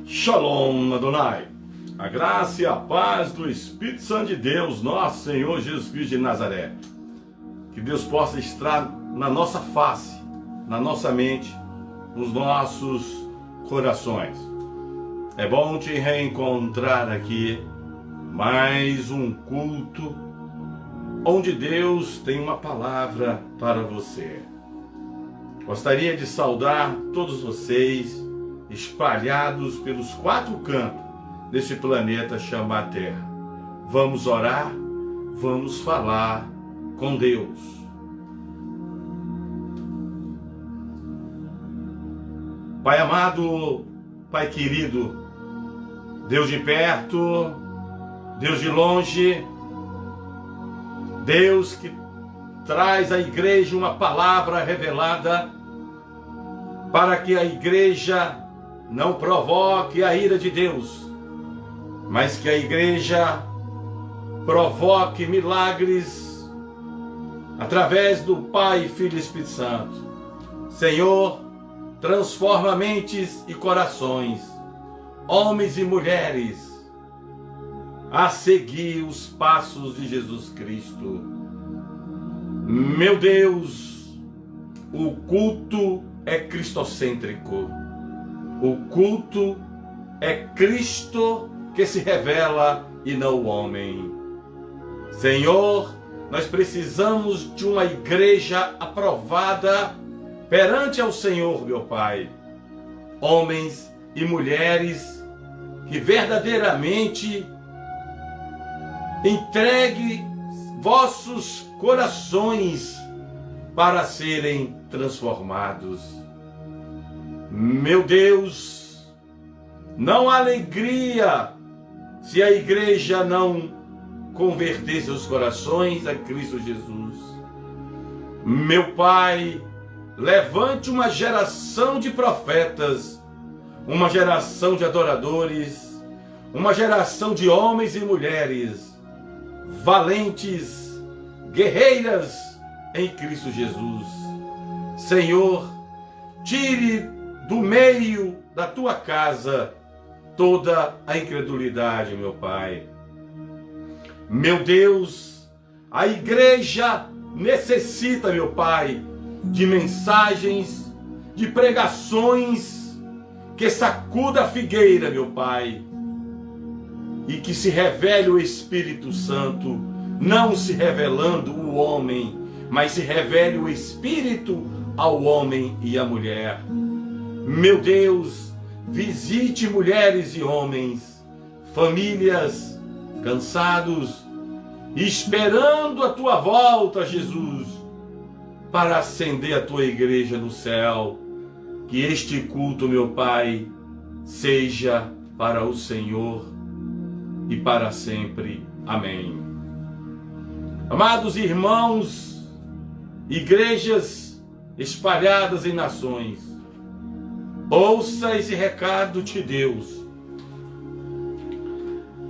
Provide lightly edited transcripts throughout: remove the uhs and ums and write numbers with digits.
Shalom Adonai, a graça e a paz do Espírito Santo de Deus, nosso Senhor Jesus Cristo de Nazaré. Que Deus possa estar na nossa face, na nossa mente, nos nossos corações. É bom te reencontrar aqui, mais um culto, onde Deus tem uma palavra para você. Gostaria de saudar todos vocês, espalhados pelos quatro cantos desse planeta chamado Terra. Vamos orar, vamos falar com Deus. Pai amado, Pai querido, Deus de perto, Deus de longe, Deus que traz à igreja uma palavra revelada para que a igreja não provoque a ira de Deus, mas que a igreja provoque milagres através do Pai, Filho e Espírito Santo. Senhor, transforma mentes e corações, homens e mulheres, a seguir os passos de Jesus Cristo. Meu Deus, o culto é cristocêntrico. O culto é Cristo que se revela e não o homem. Senhor, nós precisamos de uma igreja aprovada perante ao Senhor, meu Pai. Homens e mulheres que verdadeiramente entreguem vossos corações para serem transformados. Meu Deus, não há alegria se a igreja não converter seus corações a Cristo Jesus. Meu Pai, levante uma geração de profetas, uma geração de adoradores, uma geração de homens e mulheres, valentes, guerreiras em Cristo Jesus. Senhor, tire do meio da tua casa toda a incredulidade, meu Pai. Meu Deus, a igreja necessita, meu Pai, de mensagens, de pregações que sacuda a figueira, meu Pai, e que se revele o Espírito Santo, não se revelando o homem, mas se revele o Espírito ao homem e à mulher. Meu Deus, visite mulheres e homens, famílias cansados, esperando a tua volta, Jesus, para acender a tua igreja no céu. Que este culto, meu Pai, seja para o Senhor e para sempre. Amém. Amados irmãos, igrejas espalhadas em nações, ouça esse recado de Deus.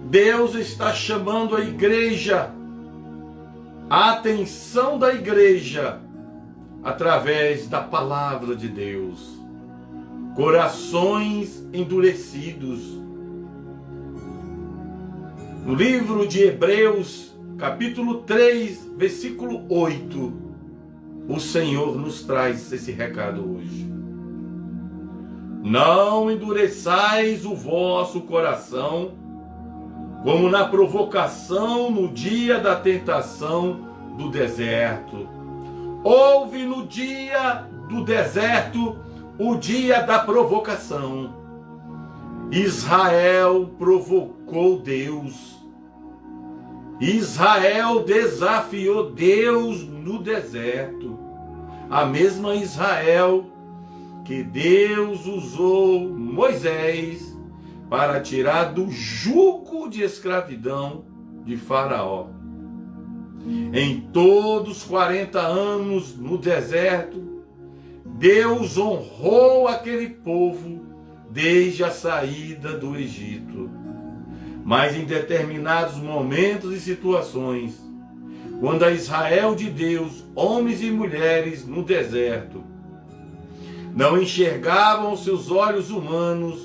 Deus está chamando a igreja, a atenção da igreja, através da palavra de Deus. Corações endurecidos. No livro de Hebreus, capítulo 3, versículo 8, o Senhor nos traz esse recado hoje. Não endureçais o vosso coração, como na provocação no dia da tentação do deserto. Houve no dia do deserto o dia da provocação. Israel provocou Deus. Israel desafiou Deus no deserto. A mesma Israel que Deus usou Moisés para tirar do jugo de escravidão de Faraó. Em todos os 40 anos no deserto, Deus honrou aquele povo desde a saída do Egito. Mas em determinados momentos e situações, quando a Israel de Deus, homens e mulheres no deserto, não enxergavam seus olhos humanos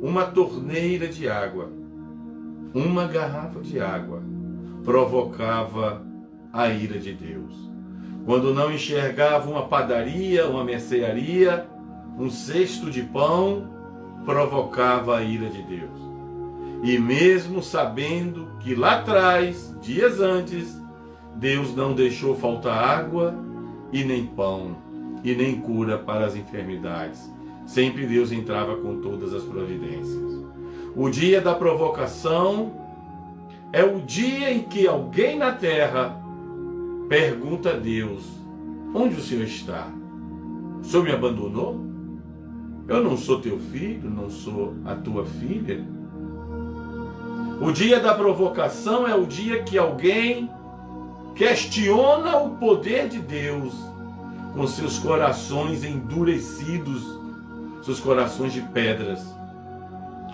uma torneira de água, uma garrafa de água, provocava a ira de Deus. Quando não enxergava uma padaria, uma mercearia, um cesto de pão, provocava a ira de Deus. E mesmo sabendo que lá atrás, dias antes, Deus não deixou faltar água e nem pão, e nem cura para as enfermidades. Sempre Deus entrava com todas as providências. O dia da provocação é o dia em que alguém na terra pergunta a Deus: onde o Senhor está? O Senhor me abandonou? Eu não sou teu filho, não sou a tua filha? O dia da provocação é o dia que alguém questiona o poder de Deus com seus corações endurecidos, seus corações de pedras.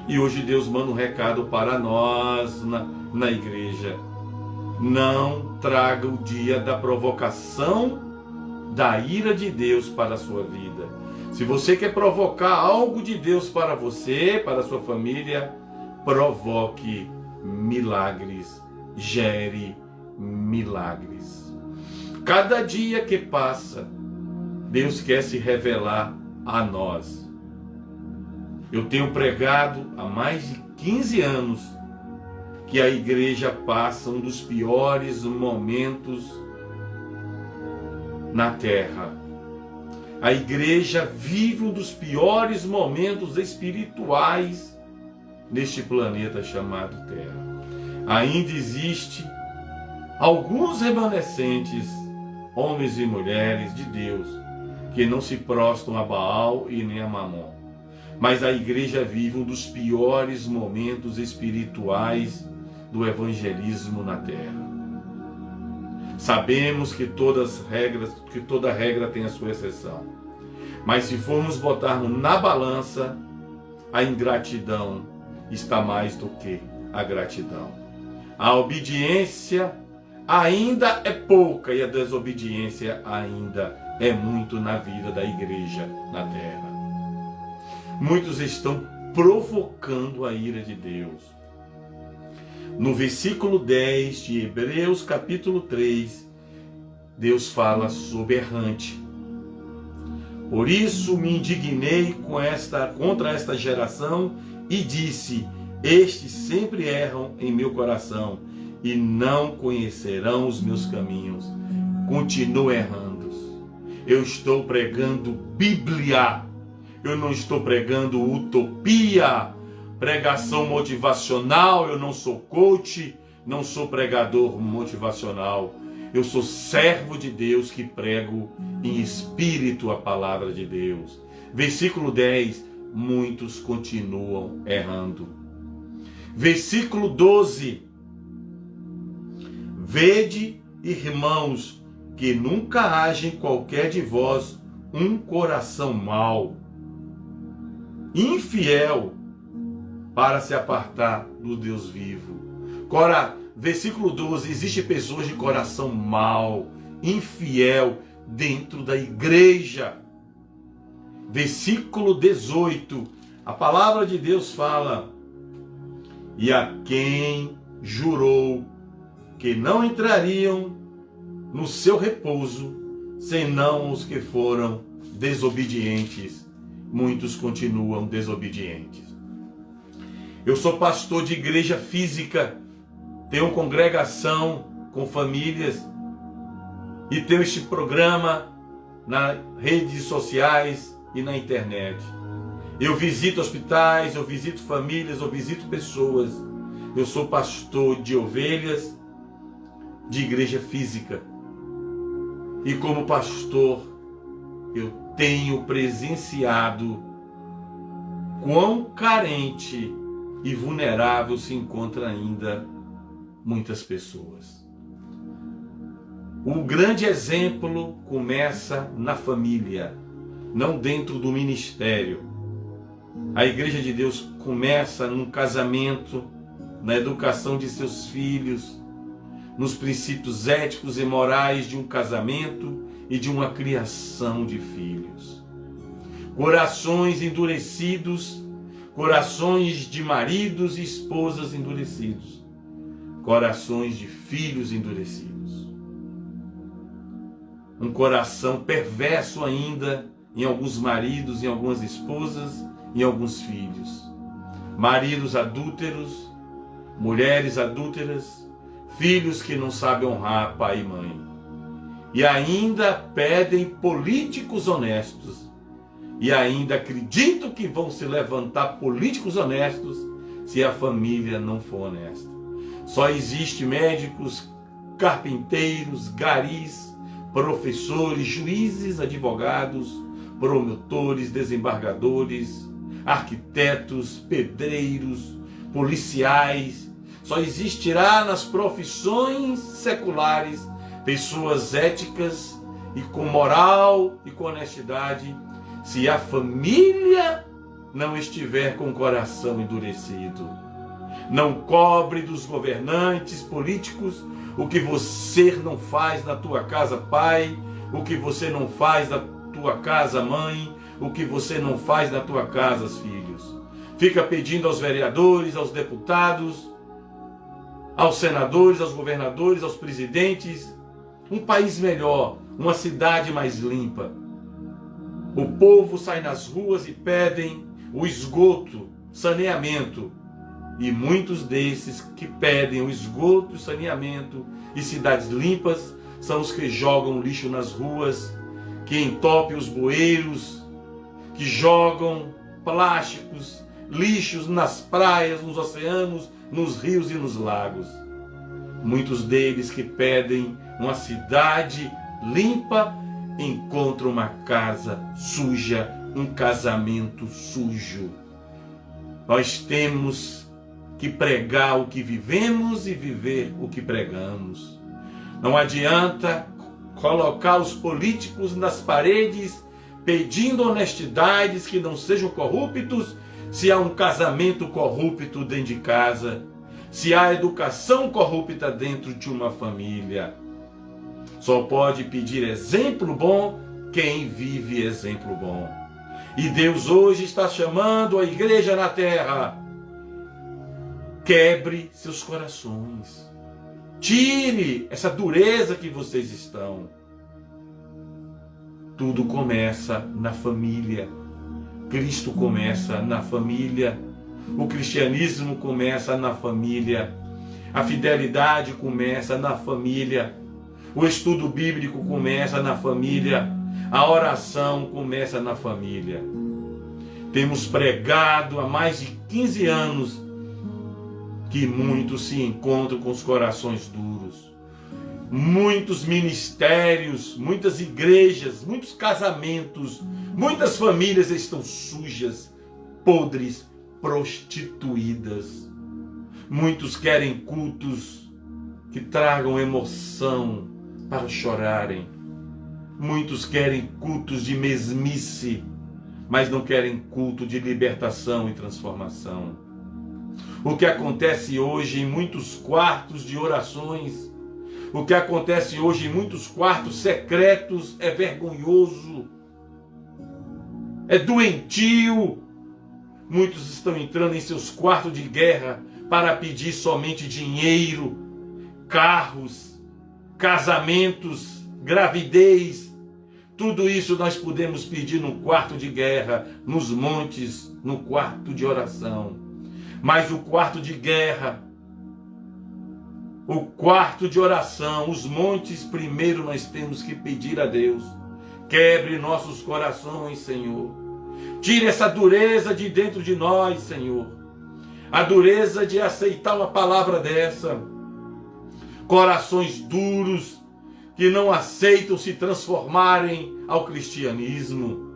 E hoje Deus manda um recado para nós na igreja: não traga o dia da provocação da ira de Deus para a sua vida. Se você quer provocar algo de Deus para você, para a sua família, provoque milagres, gere milagres. Cada dia que passa, Deus quer se revelar a nós. Eu tenho pregado há mais de 15 anos que a igreja passa um dos piores momentos na terra. A igreja vive um dos piores momentos espirituais neste planeta chamado Terra. Ainda existe alguns remanescentes, homens e mulheres de Deus, que não se prostram a Baal e nem a Mamon. Mas a igreja vive um dos piores momentos espirituais do evangelismo na terra. Sabemos que toda regra tem a sua exceção. Mas se formos botarmos na balança, a ingratidão está mais do que a gratidão. A obediência ainda é pouca e a desobediência ainda é muito na vida da igreja na terra. Muitos estão provocando a ira de Deus. No versículo 10 de Hebreus capítulo 3, Deus fala sobre errante. Por isso me indignei contra esta geração e disse: estes sempre erram em meu coração e não conhecerão os meus caminhos. Continuo errando. Eu estou pregando Bíblia. Eu não estou pregando utopia, pregação motivacional. Eu não sou coach, não sou pregador motivacional. Eu sou servo de Deus que prego em espírito a palavra de Deus. Versículo 10, muitos continuam errando. Versículo 12, vede, irmãos, que nunca haja em qualquer de vós um coração mau, infiel, para se apartar do Deus vivo. Versículo 12, existe pessoas de coração mau, infiel, dentro da igreja. Versículo 18, a palavra de Deus fala: e a quem jurou que não entrariam no seu repouso, senão os que foram desobedientes, muitos continuam desobedientes. Eu sou pastor de igreja física, tenho congregação com famílias e tenho este programa nas redes sociais e na internet. Eu visito hospitais, eu visito famílias, eu visito pessoas. Eu sou pastor de ovelhas de igreja física. E como pastor, eu tenho presenciado quão carente e vulnerável se encontra ainda muitas pessoas. O grande exemplo começa na família, não dentro do ministério. A igreja de Deus começa num casamento, na educação de seus filhos, nos princípios éticos e morais de um casamento e de uma criação de filhos. Corações endurecidos corações de maridos e esposas endurecidos, corações de filhos endurecidos. Um coração perverso ainda em alguns maridos, em algumas esposas, em alguns filhos. Maridos adúlteros, mulheres adúlteras, filhos que não sabem honrar pai e mãe. E ainda pedem políticos honestos. E ainda acreditam que vão se levantar políticos honestos se a família não for honesta. Só existe médicos, carpinteiros, garis, professores, juízes, advogados, promotores, desembargadores, arquitetos, pedreiros, policiais. Só existirá nas profissões seculares pessoas éticas e com moral e com honestidade, se a família não estiver com o coração endurecido. Não cobre dos governantes políticos o que você não faz na tua casa, pai, o que você não faz na tua casa, mãe, o que você não faz na tua casa, filhos. Fica pedindo aos vereadores, aos deputados, aos senadores, aos governadores, aos presidentes, um país melhor, uma cidade mais limpa. O povo sai nas ruas e pedem o esgoto, saneamento. E muitos desses que pedem o esgoto, saneamento e cidades limpas são os que jogam lixo nas ruas, que entopem os bueiros, que jogam plásticos, lixos nas praias, nos oceanos, nos rios e nos lagos. Muitos deles que pedem uma cidade limpa encontram uma casa suja, um casamento sujo. Nós temos que pregar o que vivemos e viver o que pregamos. Não adianta colocar os políticos nas paredes pedindo honestidades que não sejam corruptos, se há um casamento corrupto dentro de casa, se há educação corrupta dentro de uma família. Só pode pedir exemplo bom quem vive exemplo bom. E Deus hoje está chamando a igreja na terra. Quebre seus corações. Tire essa dureza que vocês estão. Tudo começa na família. Cristo começa na família. O cristianismo começa na família. A fidelidade começa na família. O estudo bíblico começa na família. A oração começa na família. Temos pregado há mais de 15 anos que muitos se encontram com os corações duros. Muitos ministérios, muitas igrejas, muitos casamentos, muitas famílias estão sujas, podres, prostituídas. Muitos querem cultos que tragam emoção para chorarem. Muitos querem cultos de mesmice, mas não querem culto de libertação e transformação. O que acontece hoje em muitos quartos de orações, o que acontece hoje em muitos quartos secretos é vergonhoso, é doentio. Muitos estão entrando em seus quartos de guerra para pedir somente dinheiro, carros, casamentos, gravidez. Tudo isso nós podemos pedir no quarto de guerra, nos montes, no quarto de oração. Mas o quarto de guerra, o quarto de oração, os montes, primeiro nós temos que pedir a Deus. Quebre nossos corações, Senhor. Tire essa dureza de dentro de nós, Senhor. A dureza de aceitar uma palavra dessa. Corações duros que não aceitam se transformarem ao cristianismo.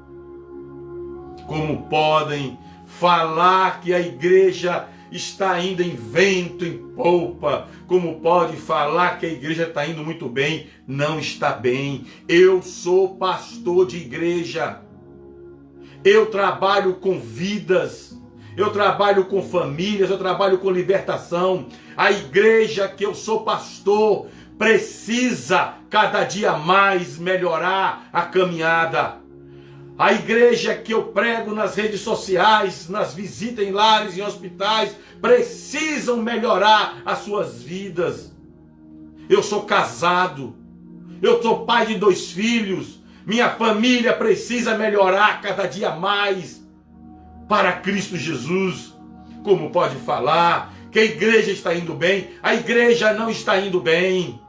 Como podem falar que a igreja está indo em vento, em polpa? Como pode falar que a igreja está indo muito bem? Não está bem. Eu sou pastor de igreja. Eu trabalho com vidas. Eu trabalho com famílias. Eu trabalho com libertação. A igreja que eu sou pastor precisa cada dia mais melhorar a caminhada. A igreja que eu prego nas redes sociais, nas visitas em lares e hospitais, precisam melhorar as suas vidas. Eu sou casado, eu sou pai de 2 filhos, minha família precisa melhorar cada dia mais para Cristo Jesus. Como pode falar que a igreja está indo bem? A igreja não está indo bem.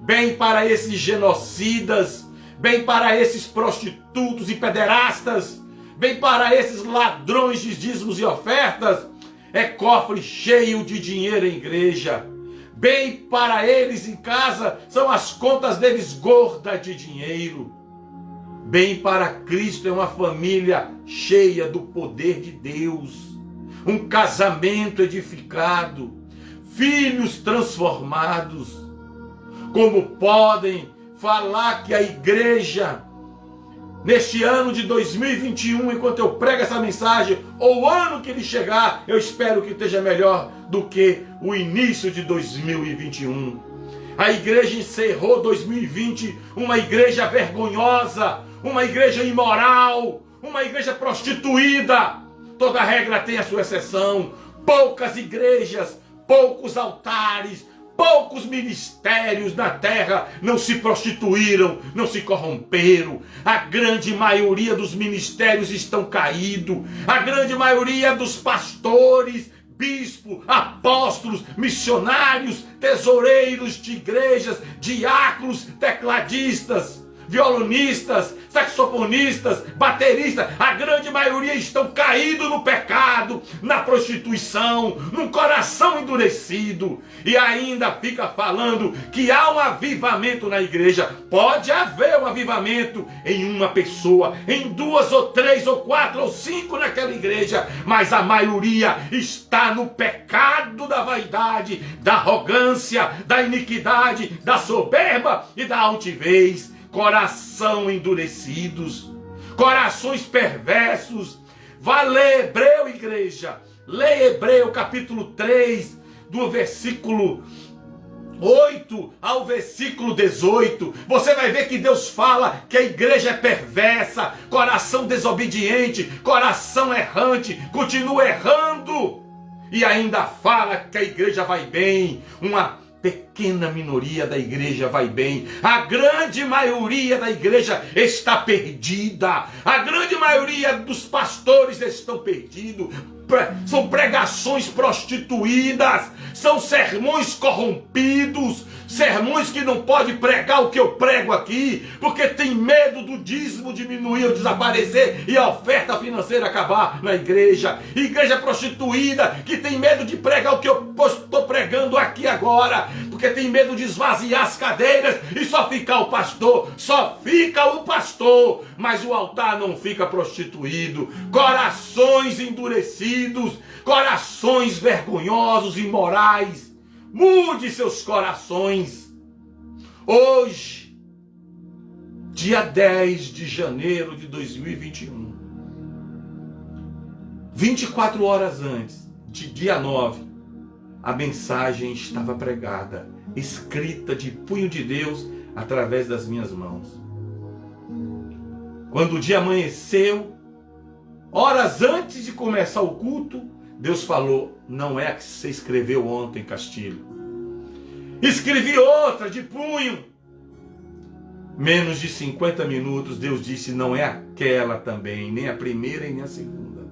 Bem para esses genocidas, bem para esses prostitutos e pederastas, bem para esses ladrões de dízimos e ofertas. É cofre cheio de dinheiro em igreja. Bem para eles em casa são as contas deles gordas de dinheiro. Bem para Cristo é uma família cheia do poder de Deus, um casamento edificado, filhos transformados. Como podem falar que a igreja, neste ano de 2021, enquanto eu prego essa mensagem, ou o ano que ele chegar, eu espero que esteja melhor do que o início de 2021. A igreja encerrou 2020, uma igreja vergonhosa, uma igreja imoral, uma igreja prostituída. Toda regra tem a sua exceção. Poucas igrejas, poucos altares, poucos ministérios na terra não se prostituíram, não se corromperam. A grande maioria dos ministérios estão caídos. A grande maioria dos pastores, bispos, apóstolos, missionários, tesoureiros de igrejas, diáconos, tecladistas, violonistas, saxofonistas, bateristas, a grande maioria estão caídos no pecado, na prostituição, num coração endurecido. E ainda fica falando que há um avivamento na igreja. Pode haver um avivamento em uma pessoa, em 2 ou 3 ou 4 ou 5 naquela igreja, mas a maioria está no pecado da vaidade, da arrogância, da iniquidade, da soberba e da altivez. Coração endurecidos, corações perversos. Vá ler Hebreu, igreja. Leia Hebreu capítulo 3, do versículo 8 ao versículo 18. Você vai ver que Deus fala que a igreja é perversa, coração desobediente, coração errante, continua errando. E ainda fala que a igreja vai bem, uma pequena minoria da igreja vai bem. A grande maioria da igreja está perdida. A grande maioria dos pastores estão perdidos. São pregações prostituídas, são sermões corrompidos, sermões que não pode pregar o que eu prego aqui, porque tem medo do dízimo diminuir ou desaparecer e a oferta financeira acabar na igreja. Igreja prostituída que tem medo de pregar o que eu estou pregando aqui agora, porque tem medo de esvaziar as cadeiras e só ficar o pastor, mas o altar não fica prostituído. Corações endurecidos, corações vergonhosos e imorais. Mude seus corações. Hoje, dia 10 de janeiro de 2021, 24 horas antes, de dia 9, a mensagem estava pregada, escrita de punho de Deus através das minhas mãos. Quando o dia amanheceu, horas antes de começar o culto, Deus falou: não é a que você escreveu ontem, Castilho. Escrevi outra de punho. Menos de 50 minutos, Deus disse: não é aquela também, nem a primeira e nem a segunda.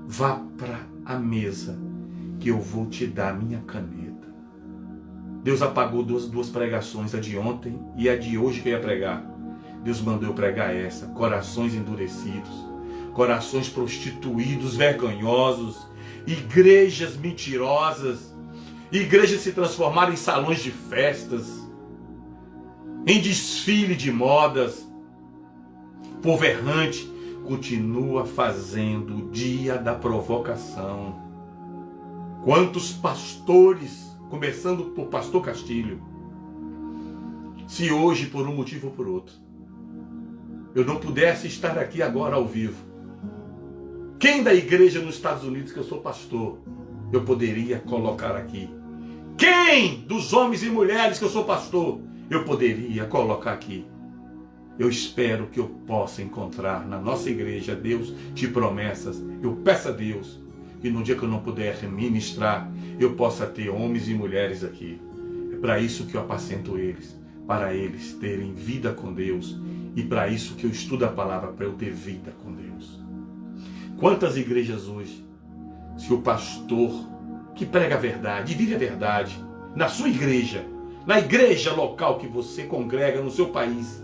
Vá para a mesa que eu vou te dar a minha caneta. Deus apagou duas pregações, a de ontem e a de hoje que eu ia pregar. Deus mandou eu pregar essa: corações endurecidos, corações prostituídos, vergonhosos, igrejas mentirosas, igrejas se transformaram em salões de festas, em desfile de modas. Povo errante continua fazendo o dia da provocação. Quantos pastores, começando por pastor Castilho, se hoje por um motivo ou por outro eu não pudesse estar aqui agora ao vivo, quem da igreja nos Estados Unidos que eu sou pastor, eu poderia colocar aqui? Quem dos homens e mulheres que eu sou pastor, eu poderia colocar aqui? Eu espero que eu possa encontrar na nossa igreja, Deus, de promessas. Eu peço a Deus que no dia que eu não puder ministrar, eu possa ter homens e mulheres aqui. É para isso que eu apacento eles, para eles terem vida com Deus. E para isso que eu estudo a palavra, para eu ter vida com Deus. Quantas igrejas hoje, se o pastor que prega a verdade e vive a verdade, na sua igreja, na igreja local que você congrega no seu país,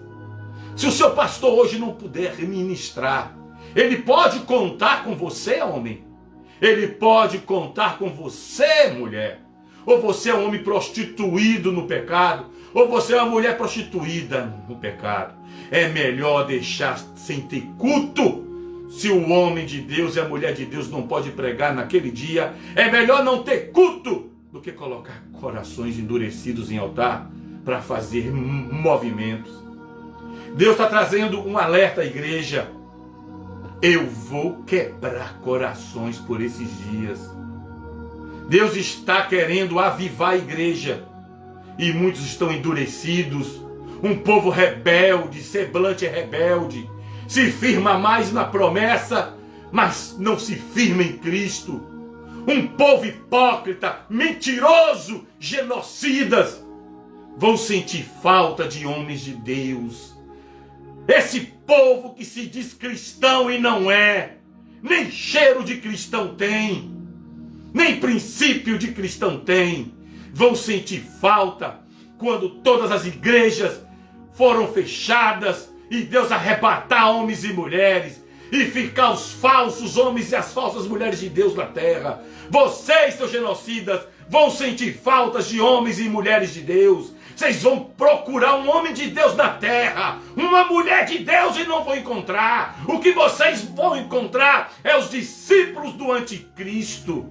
se o seu pastor hoje não puder ministrar, ele pode contar com você, homem. Ele pode contar com você, mulher. Ou você é um homem prostituído no pecado, ou você é uma mulher prostituída no pecado. É melhor deixar sem ter culto. Se o homem de Deus e a mulher de Deus não pode pregar naquele dia, é melhor não ter culto do que colocar corações endurecidos em altar para fazer movimentos. Deus está trazendo um alerta à igreja. Eu vou quebrar corações por esses dias. Deus está querendo avivar a igreja. E muitos estão endurecidos. Um povo rebelde, semblante rebelde. Se firma mais na promessa, mas não se firma em Cristo. Um povo hipócrita, mentiroso, genocidas. Vão sentir falta de homens de Deus. Esse povo que se diz cristão e não é, nem cheiro de cristão tem, nem princípio de cristão tem, vão sentir falta quando todas as igrejas foram fechadas e Deus arrebatar homens e mulheres e ficar os falsos homens e as falsas mulheres de Deus na terra. Vocês, seus genocidas, vão sentir faltas de homens e mulheres de Deus. Vocês vão procurar um homem de Deus na terra, uma mulher de Deus, e não vão encontrar. O que vocês vão encontrar é os discípulos do anticristo.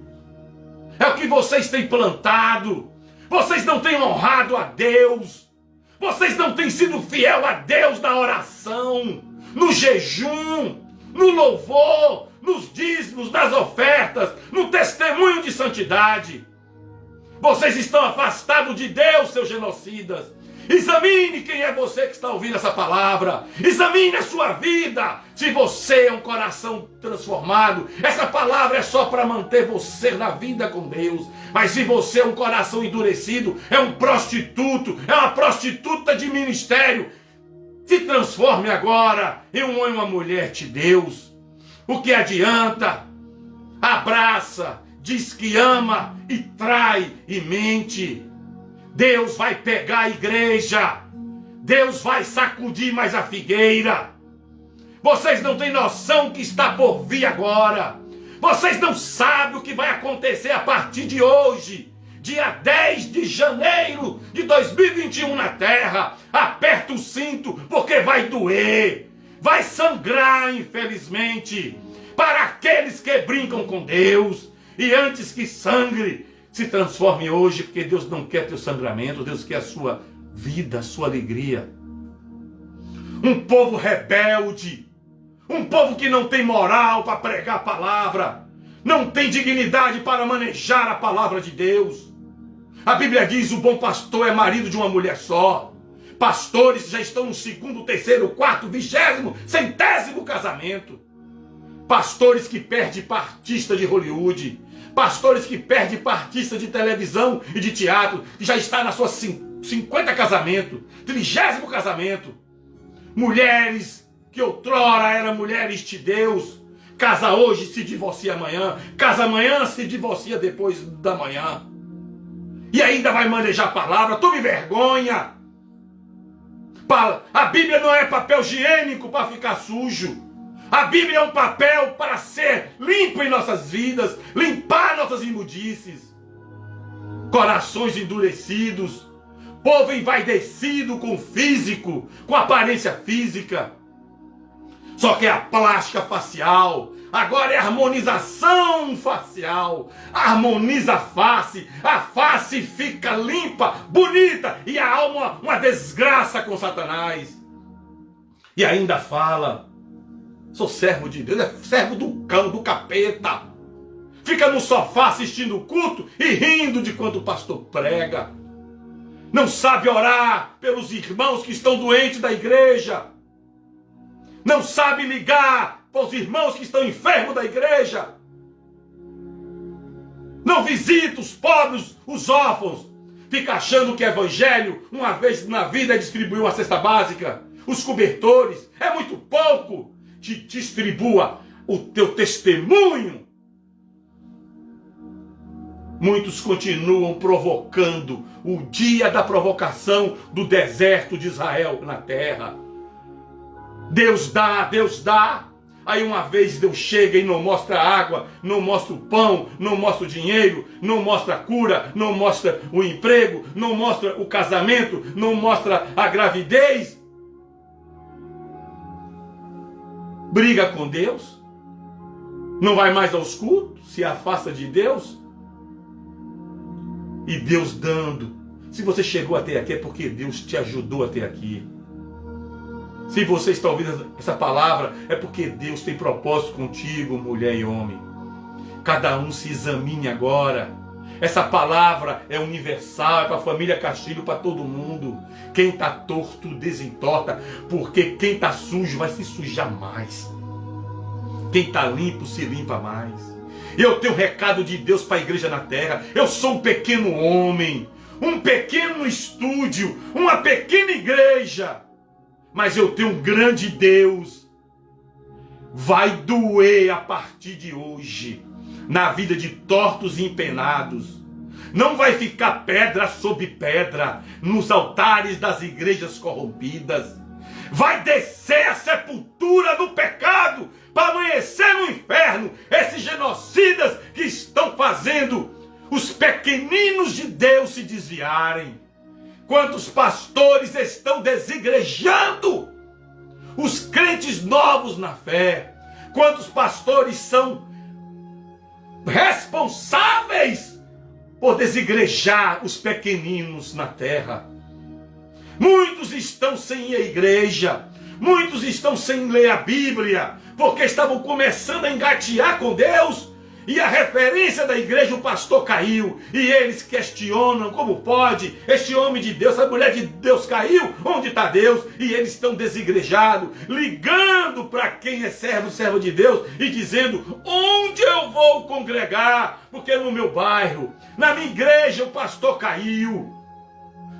É o que vocês têm plantado. Vocês não têm honrado a Deus. Vocês não têm sido fiel a Deus na oração, no jejum, no louvor, nos dízimos, nas ofertas, no testemunho de santidade. Vocês estão afastados de Deus, seus genocidas. Examine quem é você que está ouvindo essa palavra. Examine a sua vida. Se você é um coração transformado, essa palavra é só para manter você na vida com Deus. Mas se você é um coração endurecido, é um prostituto, é uma prostituta de ministério, se transforme agora em um homem e uma mulher de Deus. O que adianta? Abraça, diz que ama e trai e mente. Deus vai pegar a igreja. Deus vai sacudir mais a figueira. Vocês não têm noção que está por vir agora. Vocês não sabem o que vai acontecer a partir de hoje, dia 10 de janeiro de 2021 na terra. Aperta o cinto, porque vai doer. Vai sangrar, infelizmente, para aqueles que brincam com Deus. E antes que sangre, se transforme hoje, porque Deus não quer teu sangramento, Deus quer a sua vida, a sua alegria. Um povo rebelde, um povo que não tem moral para pregar a palavra, não tem dignidade para manejar a palavra de Deus. A Bíblia diz: o bom pastor é marido de uma mulher só. Pastores já estão no 2º, 3º, 4º, 20º, 100º casamento. Pastores que perdem para artista de Hollywood. Pastores que perdem para artista de televisão e de teatro, que já está na sua 50 casamento, 30º casamento. Mulheres que outrora eram mulheres de Deus, casa hoje, se divorcia amanhã, casa amanhã, se divorcia depois da manhã. E ainda vai manejar a palavra. Tome vergonha. A Bíblia não é papel higiênico para ficar sujo. A Bíblia é um papel para ser limpo em nossas vidas, limpar nossas imundícies. Corações endurecidos, povo envaidecido com físico, com aparência física. Só que é a plástica facial, agora é a harmonização facial. Harmoniza a face fica limpa, bonita, e a alma uma desgraça com Satanás. E ainda fala: sou servo de Deus, é servo do cão, do capeta. Fica no sofá assistindo o culto e rindo de quando o pastor prega. Não sabe orar pelos irmãos que estão doentes da igreja. não sabe ligar para os irmãos que estão enfermos da igreja, não visita os pobres, os órfãos, fica achando que evangelho, uma vez na vida, é distribuir uma cesta básica, os cobertores, é muito pouco. Distribua o teu testemunho. Muitos continuam provocando o dia da provocação do deserto de Israel na terra. Deus dá, Deus dá. Aí uma vez Deus chega e não mostra a água, não mostra o pão, não mostra o dinheiro, não mostra a cura, não mostra o emprego, não mostra o casamento, não mostra a gravidez. Briga com Deus, não vai mais aos cultos, se afasta de Deus. E Deus dando. Se você chegou até aqui é porque Deus te ajudou até aqui. Se você está ouvindo essa palavra é porque Deus tem propósito contigo, mulher e homem. Cada um se examine agora. Essa palavra é universal, é para a família Castilho, para todo mundo. Quem está torto desentorta, porque quem está sujo vai se sujar mais. Quem está limpo se limpa mais. Eu tenho um recado de Deus para a igreja na terra. Eu sou um pequeno homem, um pequeno estúdio, uma pequena igreja, mas eu tenho um grande Deus. Vai doer a partir de hoje na vida de tortos e empenados. Não vai ficar pedra sobre pedra nos altares das igrejas corrompidas. Vai descer a sepultura do pecado para amanhecer no inferno esses genocidas que estão fazendo os pequeninos de Deus se desviarem. Quantos pastores estão desigrejando os crentes novos na fé? Quantos pastores são responsáveis por desigrejar os pequeninos na terra? Muitos estão sem ir à igreja, muitos estão sem ler a Bíblia, porque estavam começando a engatear com Deus, e a referência da igreja, o pastor caiu, e eles questionam como pode, este homem de Deus, essa mulher de Deus caiu, onde está Deus? E eles estão desigrejados, ligando para quem é servo de Deus, e dizendo, onde eu vou congregar? Porque no meu bairro, na minha igreja, o pastor caiu.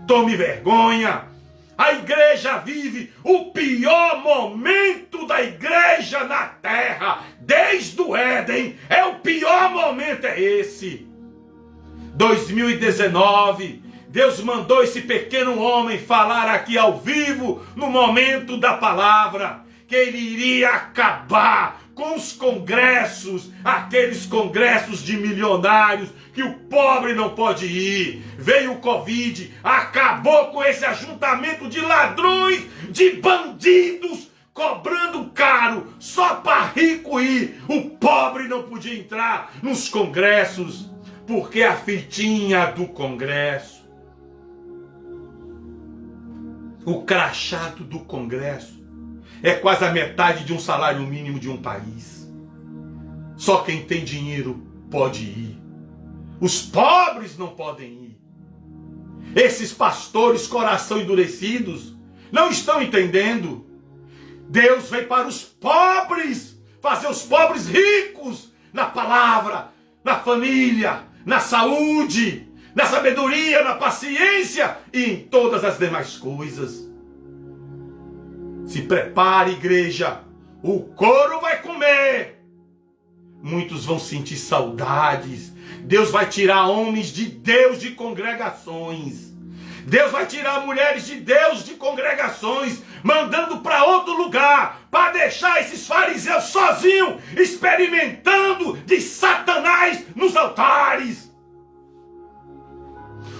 Tome vergonha. A igreja vive o pior momento da igreja na terra, desde o Éden. É o pior momento, é esse. 2019, Deus mandou esse pequeno homem falar aqui ao vivo, no momento da palavra, que ele iria acabar com os congressos, aqueles congressos de milionários, que o pobre não pode ir. Veio o Covid, acabou com esse ajuntamento de ladrões, de bandidos, cobrando caro, só para rico ir. O pobre não podia entrar nos congressos, porque a fitinha do congresso, o crachado do congresso, é quase a metade de um salário mínimo de um país. Só quem tem dinheiro pode ir. Os pobres não podem ir. Esses pastores, coração endurecidos, não estão entendendo. Deus veio para os pobres, fazer os pobres ricos na palavra, na família, na saúde, na sabedoria, na paciência e em todas as demais coisas. Se prepare, igreja, o couro vai comer. Muitos vão sentir saudades. Deus vai tirar homens de Deus de congregações. Deus vai tirar mulheres de Deus de congregações, mandando para outro lugar, para deixar esses fariseus sozinhos, experimentando de Satanás nos altares.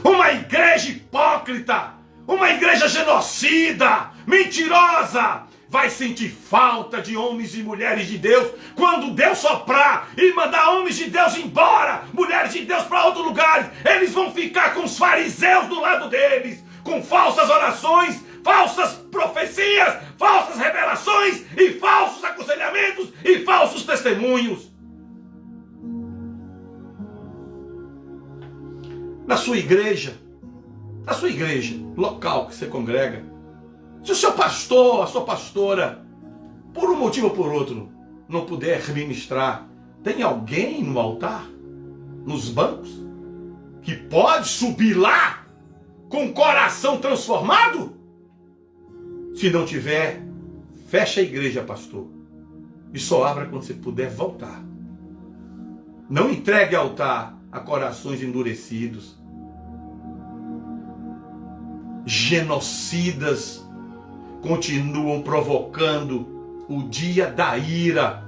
Uma igreja hipócrita, uma igreja genocida, mentirosa, vai sentir falta de homens e mulheres de Deus quando Deus soprar e mandar homens de Deus embora, mulheres de Deus para outros lugares. Eles vão ficar com os fariseus do lado deles, com falsas orações, falsas profecias, falsas revelações e falsos aconselhamentos e falsos testemunhos. Na sua igreja, local que você congrega, se o seu pastor, a sua pastora, por um motivo ou por outro, não puder ministrar, tem alguém no altar, nos bancos, que pode subir lá com o coração transformado? Se não tiver, fecha a igreja, pastor, e só abra quando você puder voltar. Não entregue altar a corações endurecidos, genocidas, continuam provocando o dia da ira.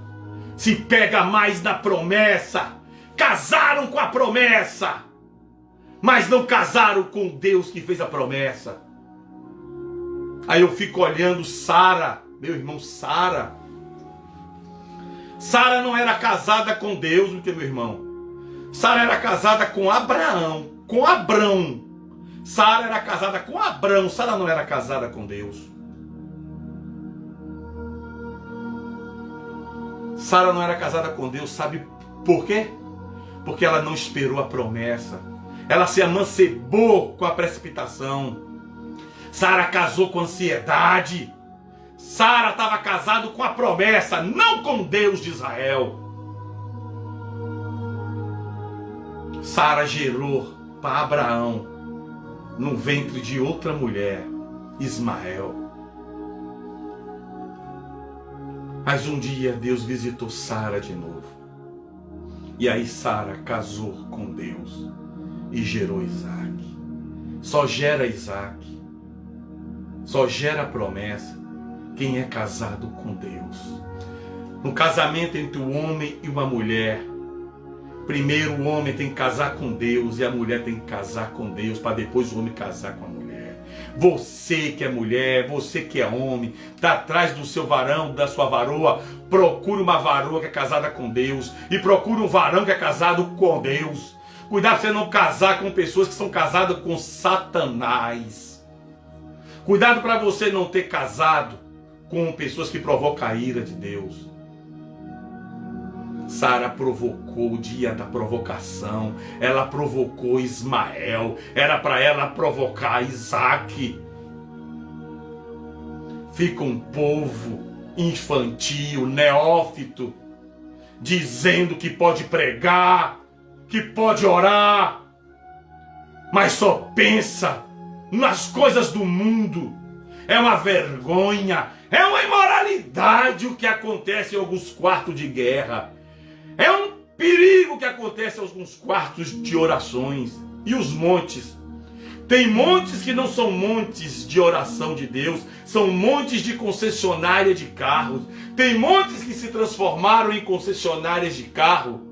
Se pega mais na promessa, casaram com a promessa, mas não casaram com Deus que fez a promessa. Aí eu fico olhando Sara, meu irmão, Sara não era casada com Deus, meu irmão. Sara era casada com Abraão, com Abrão. Sara era casada com Abrão, Sara não era casada com Deus. Sara não era casada com Deus, sabe por quê? Porque ela não esperou a promessa. Ela se amancebou com a precipitação. Sara casou com ansiedade. Sara estava casada com a promessa, não com Deus de Israel. Sara gerou para Abraão, no ventre de outra mulher, Ismael. Mas um dia Deus visitou Sara de novo. E aí Sara casou com Deus e gerou Isaac. Só gera Isaac, só gera promessa quem é casado com Deus. No casamento entre o homem e uma mulher, primeiro o homem tem que casar com Deus e a mulher tem que casar com Deus, para depois o homem casar com a mulher. Você que é mulher, você que é homem, está atrás do seu varão, da sua varoa, procure uma varoa que é casada com Deus e procure um varão que é casado com Deus. Cuidado para você não casar com pessoas que são casadas com Satanás. Cuidado para você não ter casado com pessoas que provocam a ira de Deus. Sara provocou o dia da provocação. Ela provocou Ismael. Era para ela provocar Isaac. Fica um povo infantil, neófito, dizendo que pode pregar, que pode orar, mas só pensa nas coisas do mundo. É uma vergonha, é uma imoralidade o que acontece em alguns quartos de guerra. É um perigo que acontece em alguns quartos de orações. E os montes? Tem montes que não são montes de oração de Deus, são montes de concessionária de carros. Tem montes que se transformaram em concessionárias de carro,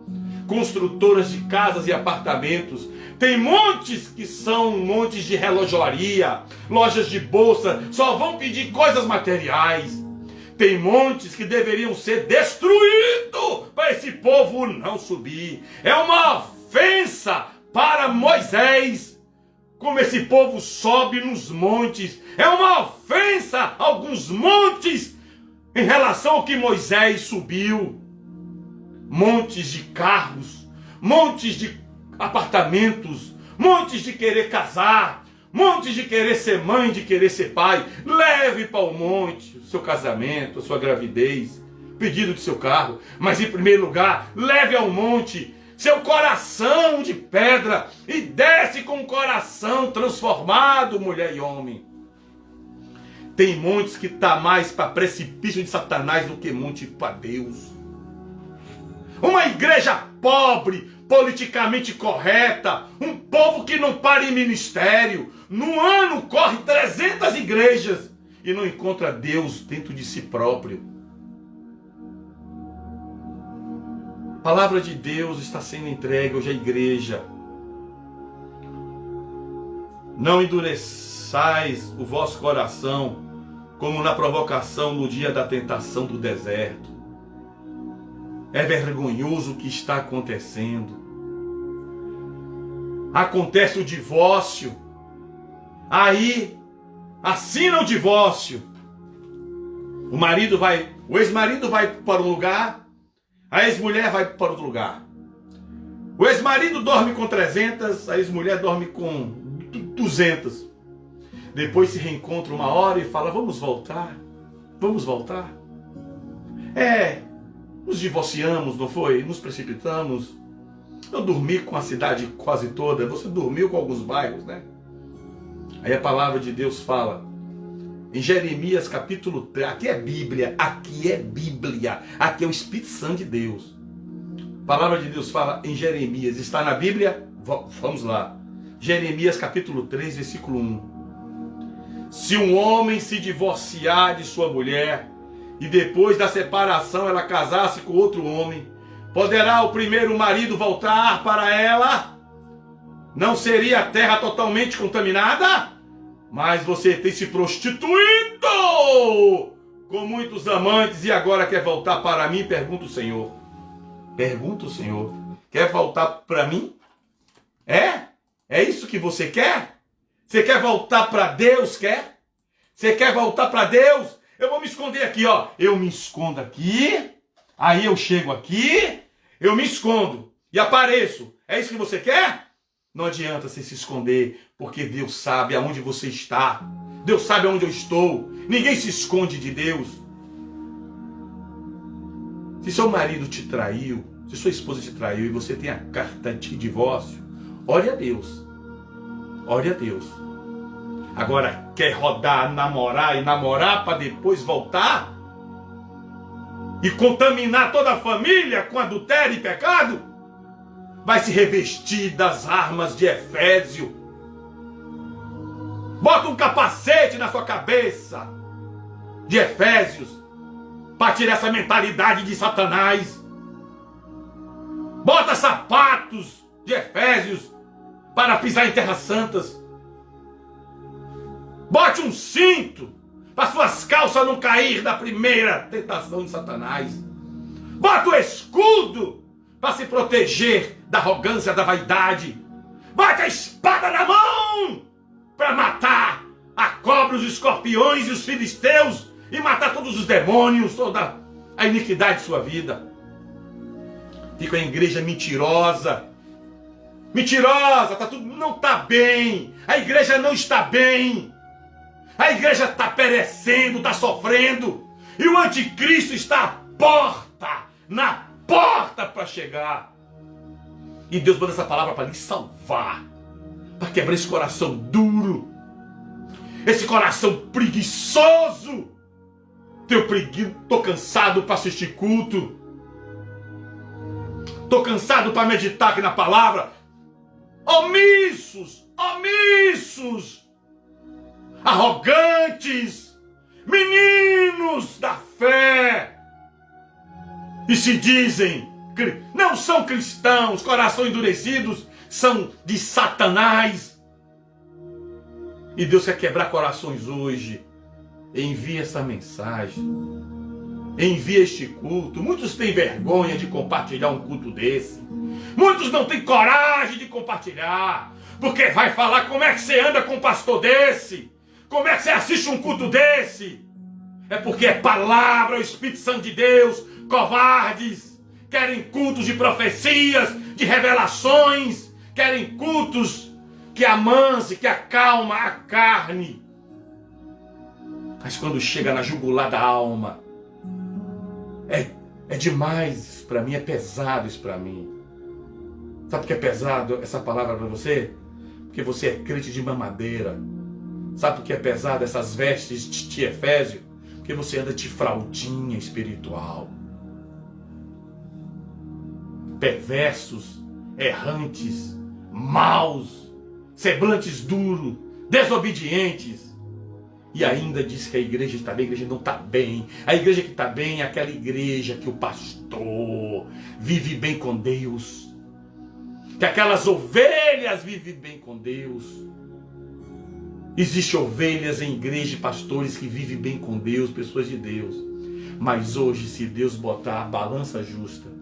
construtoras de casas e apartamentos. Tem montes que são montes de relojoaria, lojas de bolsa, só vão pedir coisas materiais. Tem montes que deveriam ser destruídos para esse povo não subir. É uma ofensa para Moisés como esse povo sobe nos montes. É uma ofensa a alguns montes em relação ao que Moisés subiu. Montes de carros, montes de apartamentos, montes de querer casar, montes de querer ser mãe, de querer ser pai. Leve para o monte o seu casamento, a sua gravidez, pedido de seu carro. Mas em primeiro lugar, leve ao monte seu coração de pedra e desce com o coração transformado, mulher e homem. Tem montes que está mais para precipício de Satanás do que monte para Deus. Uma igreja pobre, politicamente correta, um povo que não para em ministério. No ano corre 300 igrejas e não encontra Deus dentro de si próprio. A palavra de Deus está sendo entregue hoje à igreja. Não endureçais o vosso coração como na provocação no dia da tentação do deserto. É vergonhoso o que está acontecendo. Acontece o divórcio. Aí assina o divórcio. O ex-marido vai para um lugar, a ex-mulher vai para outro lugar. O ex-marido dorme com 300, a ex-mulher dorme com 200. Depois se reencontra uma hora e fala: vamos voltar, vamos voltar. Nos divorciamos, não foi? Nos precipitamos. Eu dormi com a cidade quase toda, você dormiu com alguns bairros, né? Aí a palavra de Deus fala, em Jeremias capítulo 3, aqui é Bíblia, aqui é o Espírito Santo de Deus. A palavra de Deus fala em Jeremias, está na Bíblia? Vamos lá. Jeremias capítulo 3, versículo 1. Se um homem se divorciar de sua mulher, e depois da separação ela casasse com outro homem, poderá o primeiro marido voltar para ela? Não seria a terra totalmente contaminada? Mas você tem se prostituído com muitos amantes e agora quer voltar para mim? Pergunta o Senhor. Pergunta o Senhor. Quer voltar para mim? É isso que você quer? Você quer voltar para Deus? Quer? Você quer voltar para Deus? Eu vou me esconder aqui, ó. Eu me escondo aqui. Aí eu chego aqui. Eu me escondo e apareço. É isso que você quer? Não adianta você se esconder, porque Deus sabe aonde você está. Deus sabe aonde eu estou. Ninguém se esconde de Deus. Se seu marido te traiu, se sua esposa te traiu e você tem a carta de divórcio, ore a Deus. Ore a Deus. Agora, quer rodar, namorar para depois voltar? E contaminar toda a família com adultério e pecado? Vai se revestir das armas de Efésio. Bota um capacete na sua cabeça de Efésios para tirar essa mentalidade de Satanás. Bota sapatos de Efésios para pisar em terras santas. Bote um cinto para suas calças não cair da primeira tentação de Satanás. Bota o escudo para se proteger da arrogância, da vaidade. Bota a espada na mão para matar a cobra, os escorpiões e os filisteus e matar todos os demônios, toda a iniquidade de sua vida. Fica a igreja mentirosa. Mentirosa, não está bem. A igreja não está bem. A igreja está perecendo, está sofrendo. E o anticristo está à porta, na porta para chegar. E Deus manda essa palavra para lhe salvar, para quebrar esse coração duro, esse coração preguiçoso. Tô cansado para assistir culto. Tô cansado para meditar aqui na palavra. Omissos, arrogantes, meninos da fé, e se dizem, não são cristãos, coração endurecidos, são de Satanás. E Deus quer quebrar corações hoje. Envia essa mensagem, envia este culto. Muitos têm vergonha de compartilhar um culto desse. Muitos não têm coragem de compartilhar, porque vai falar como é que você anda com um pastor desse, como é que você assiste um culto desse. É porque é palavra, é o Espírito Santo de Deus. Covardes, querem cultos de profecias, de revelações, querem cultos que amanse, que acalma a carne. Mas quando chega na jugular da alma, é demais para mim, é pesado isso para mim. Sabe por que é pesado essa palavra para você? Porque você é crente de mamadeira. Sabe por que é pesado essas vestes de Efésio? Porque você anda de fraldinha espiritual. Perversos, errantes, maus, semblantes duros, desobedientes. E ainda diz que a igreja está bem, a igreja não está bem. A igreja que está bem é aquela igreja que o pastor vive bem com Deus. Que aquelas ovelhas vivem bem com Deus. Existem ovelhas em igreja e pastores que vivem bem com Deus, pessoas de Deus. Mas hoje, se Deus botar a balança justa,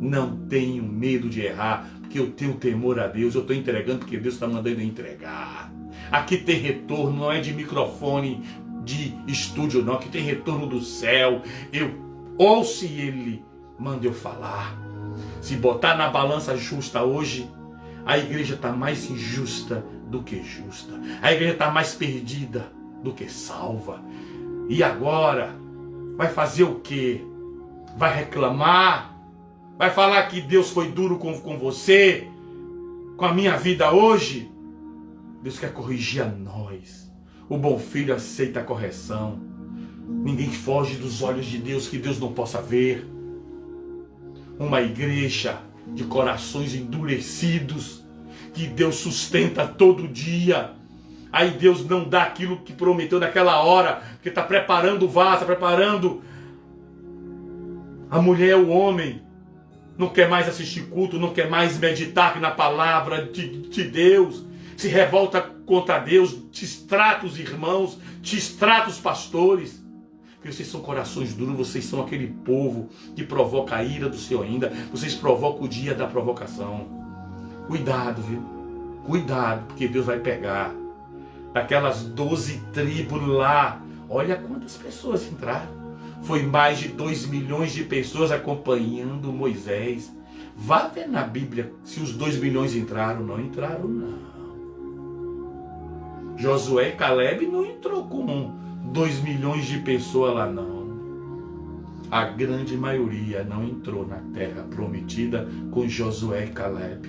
não tenho medo de errar, porque eu tenho temor a Deus. Eu estou entregando porque Deus está mandando eu entregar. Aqui tem retorno, não é de microfone, de estúdio não. Aqui tem retorno do céu. Eu ouço e Ele manda eu falar. Se botar na balança justa hoje, a igreja está mais injusta do que justa. A igreja está mais perdida do que salva. E agora, vai fazer o quê? vai reclamar, vai falar que Deus foi duro com você, com a minha vida hoje. Deus quer corrigir a nós. O bom filho aceita a correção. Ninguém foge dos olhos de Deus que Deus não possa ver. Uma igreja de corações endurecidos, que Deus sustenta todo dia. Aí Deus não dá aquilo que prometeu naquela hora, porque está preparando o vaso, está preparando a mulher, o homem. Não quer mais assistir culto, não quer mais meditar na palavra de Deus. Se revolta contra Deus, distrata os irmãos, distrata os pastores. Porque vocês são corações duros, vocês são aquele povo que provoca a ira do Senhor ainda. Vocês provocam o dia da provocação. Cuidado, viu? Cuidado, porque Deus vai pegar. Daquelas 12 tribos lá, olha quantas pessoas entraram. Foi mais de 2 milhões de pessoas acompanhando Moisés. Vá ver na Bíblia se os 2 milhões entraram. Não entraram, não. Josué e Caleb não entrou com 2 milhões de pessoas lá, não. A grande maioria não entrou na terra prometida com Josué e Caleb.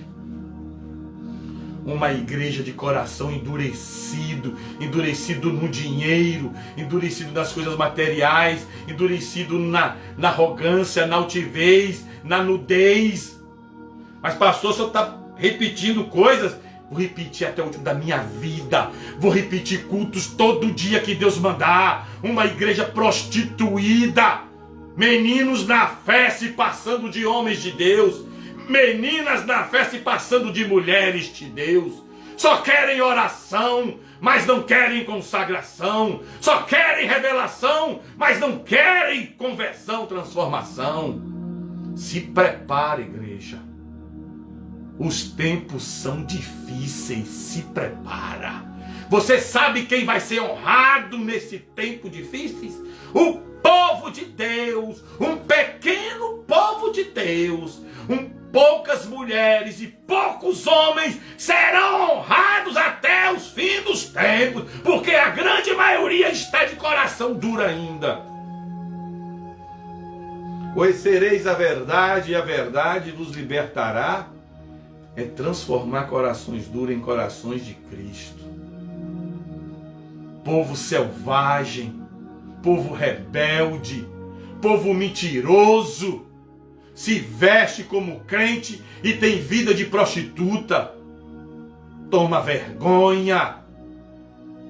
Uma igreja de coração endurecido, endurecido no dinheiro, endurecido nas coisas materiais, endurecido na arrogância, na altivez, na nudez. Mas pastor, o senhor está repetindo coisas. Vou repetir até o último da minha vida. Vou repetir cultos todo dia que Deus mandar. Uma igreja prostituída. Meninos na fé se passando de homens de Deus. Meninas na fé se passando de mulheres de Deus. Só querem oração, mas não querem consagração. Só querem revelação, mas não querem conversão, transformação. Se prepare, igreja. Os tempos são difíceis, se prepara. Você sabe quem vai ser honrado nesse tempo difícil? O povo de Deus, um pequeno povo de Deus, poucas mulheres e poucos homens serão honrados até os fins dos tempos, porque a grande maioria está de coração duro ainda. Conhecereis a verdade e a verdade vos libertará. É transformar corações duros em corações de Cristo. Povo selvagem, povo rebelde, povo mentiroso, se veste como crente e tem vida de prostituta. Toma vergonha.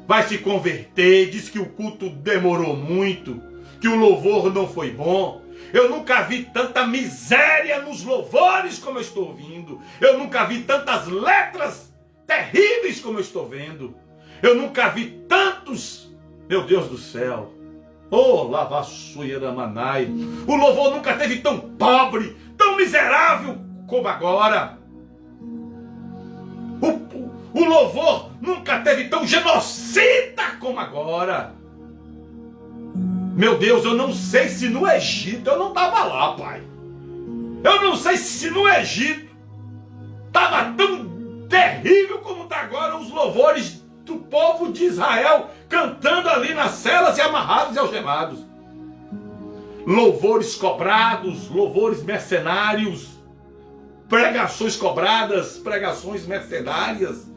Vai se converter, diz que o culto demorou muito, que o louvor não foi bom. Eu nunca vi tanta miséria nos louvores como eu estou ouvindo. Eu nunca vi tantas letras terríveis como eu estou vendo. Eu nunca vi tantos, meu Deus do céu. Oh, lavassueira manai. O louvor nunca teve tão pobre, tão miserável como agora. O louvor nunca teve tão genocida como agora. Meu Deus, eu não sei se no Egito, eu não estava lá, pai. Eu não sei se no Egito estava tão terrível como está agora os louvores do povo de Israel cantando ali nas celas e amarrados e algemados. Louvores cobrados, louvores mercenários, pregações cobradas, pregações mercenárias.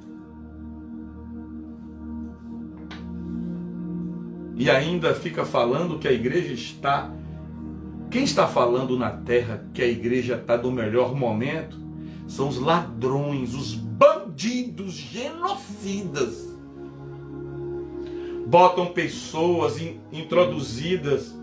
E ainda fica falando que a igreja está... Quem está falando na terra que a igreja está no melhor momento são os ladrões, os bandidos, genocidas. Botam pessoas introduzidas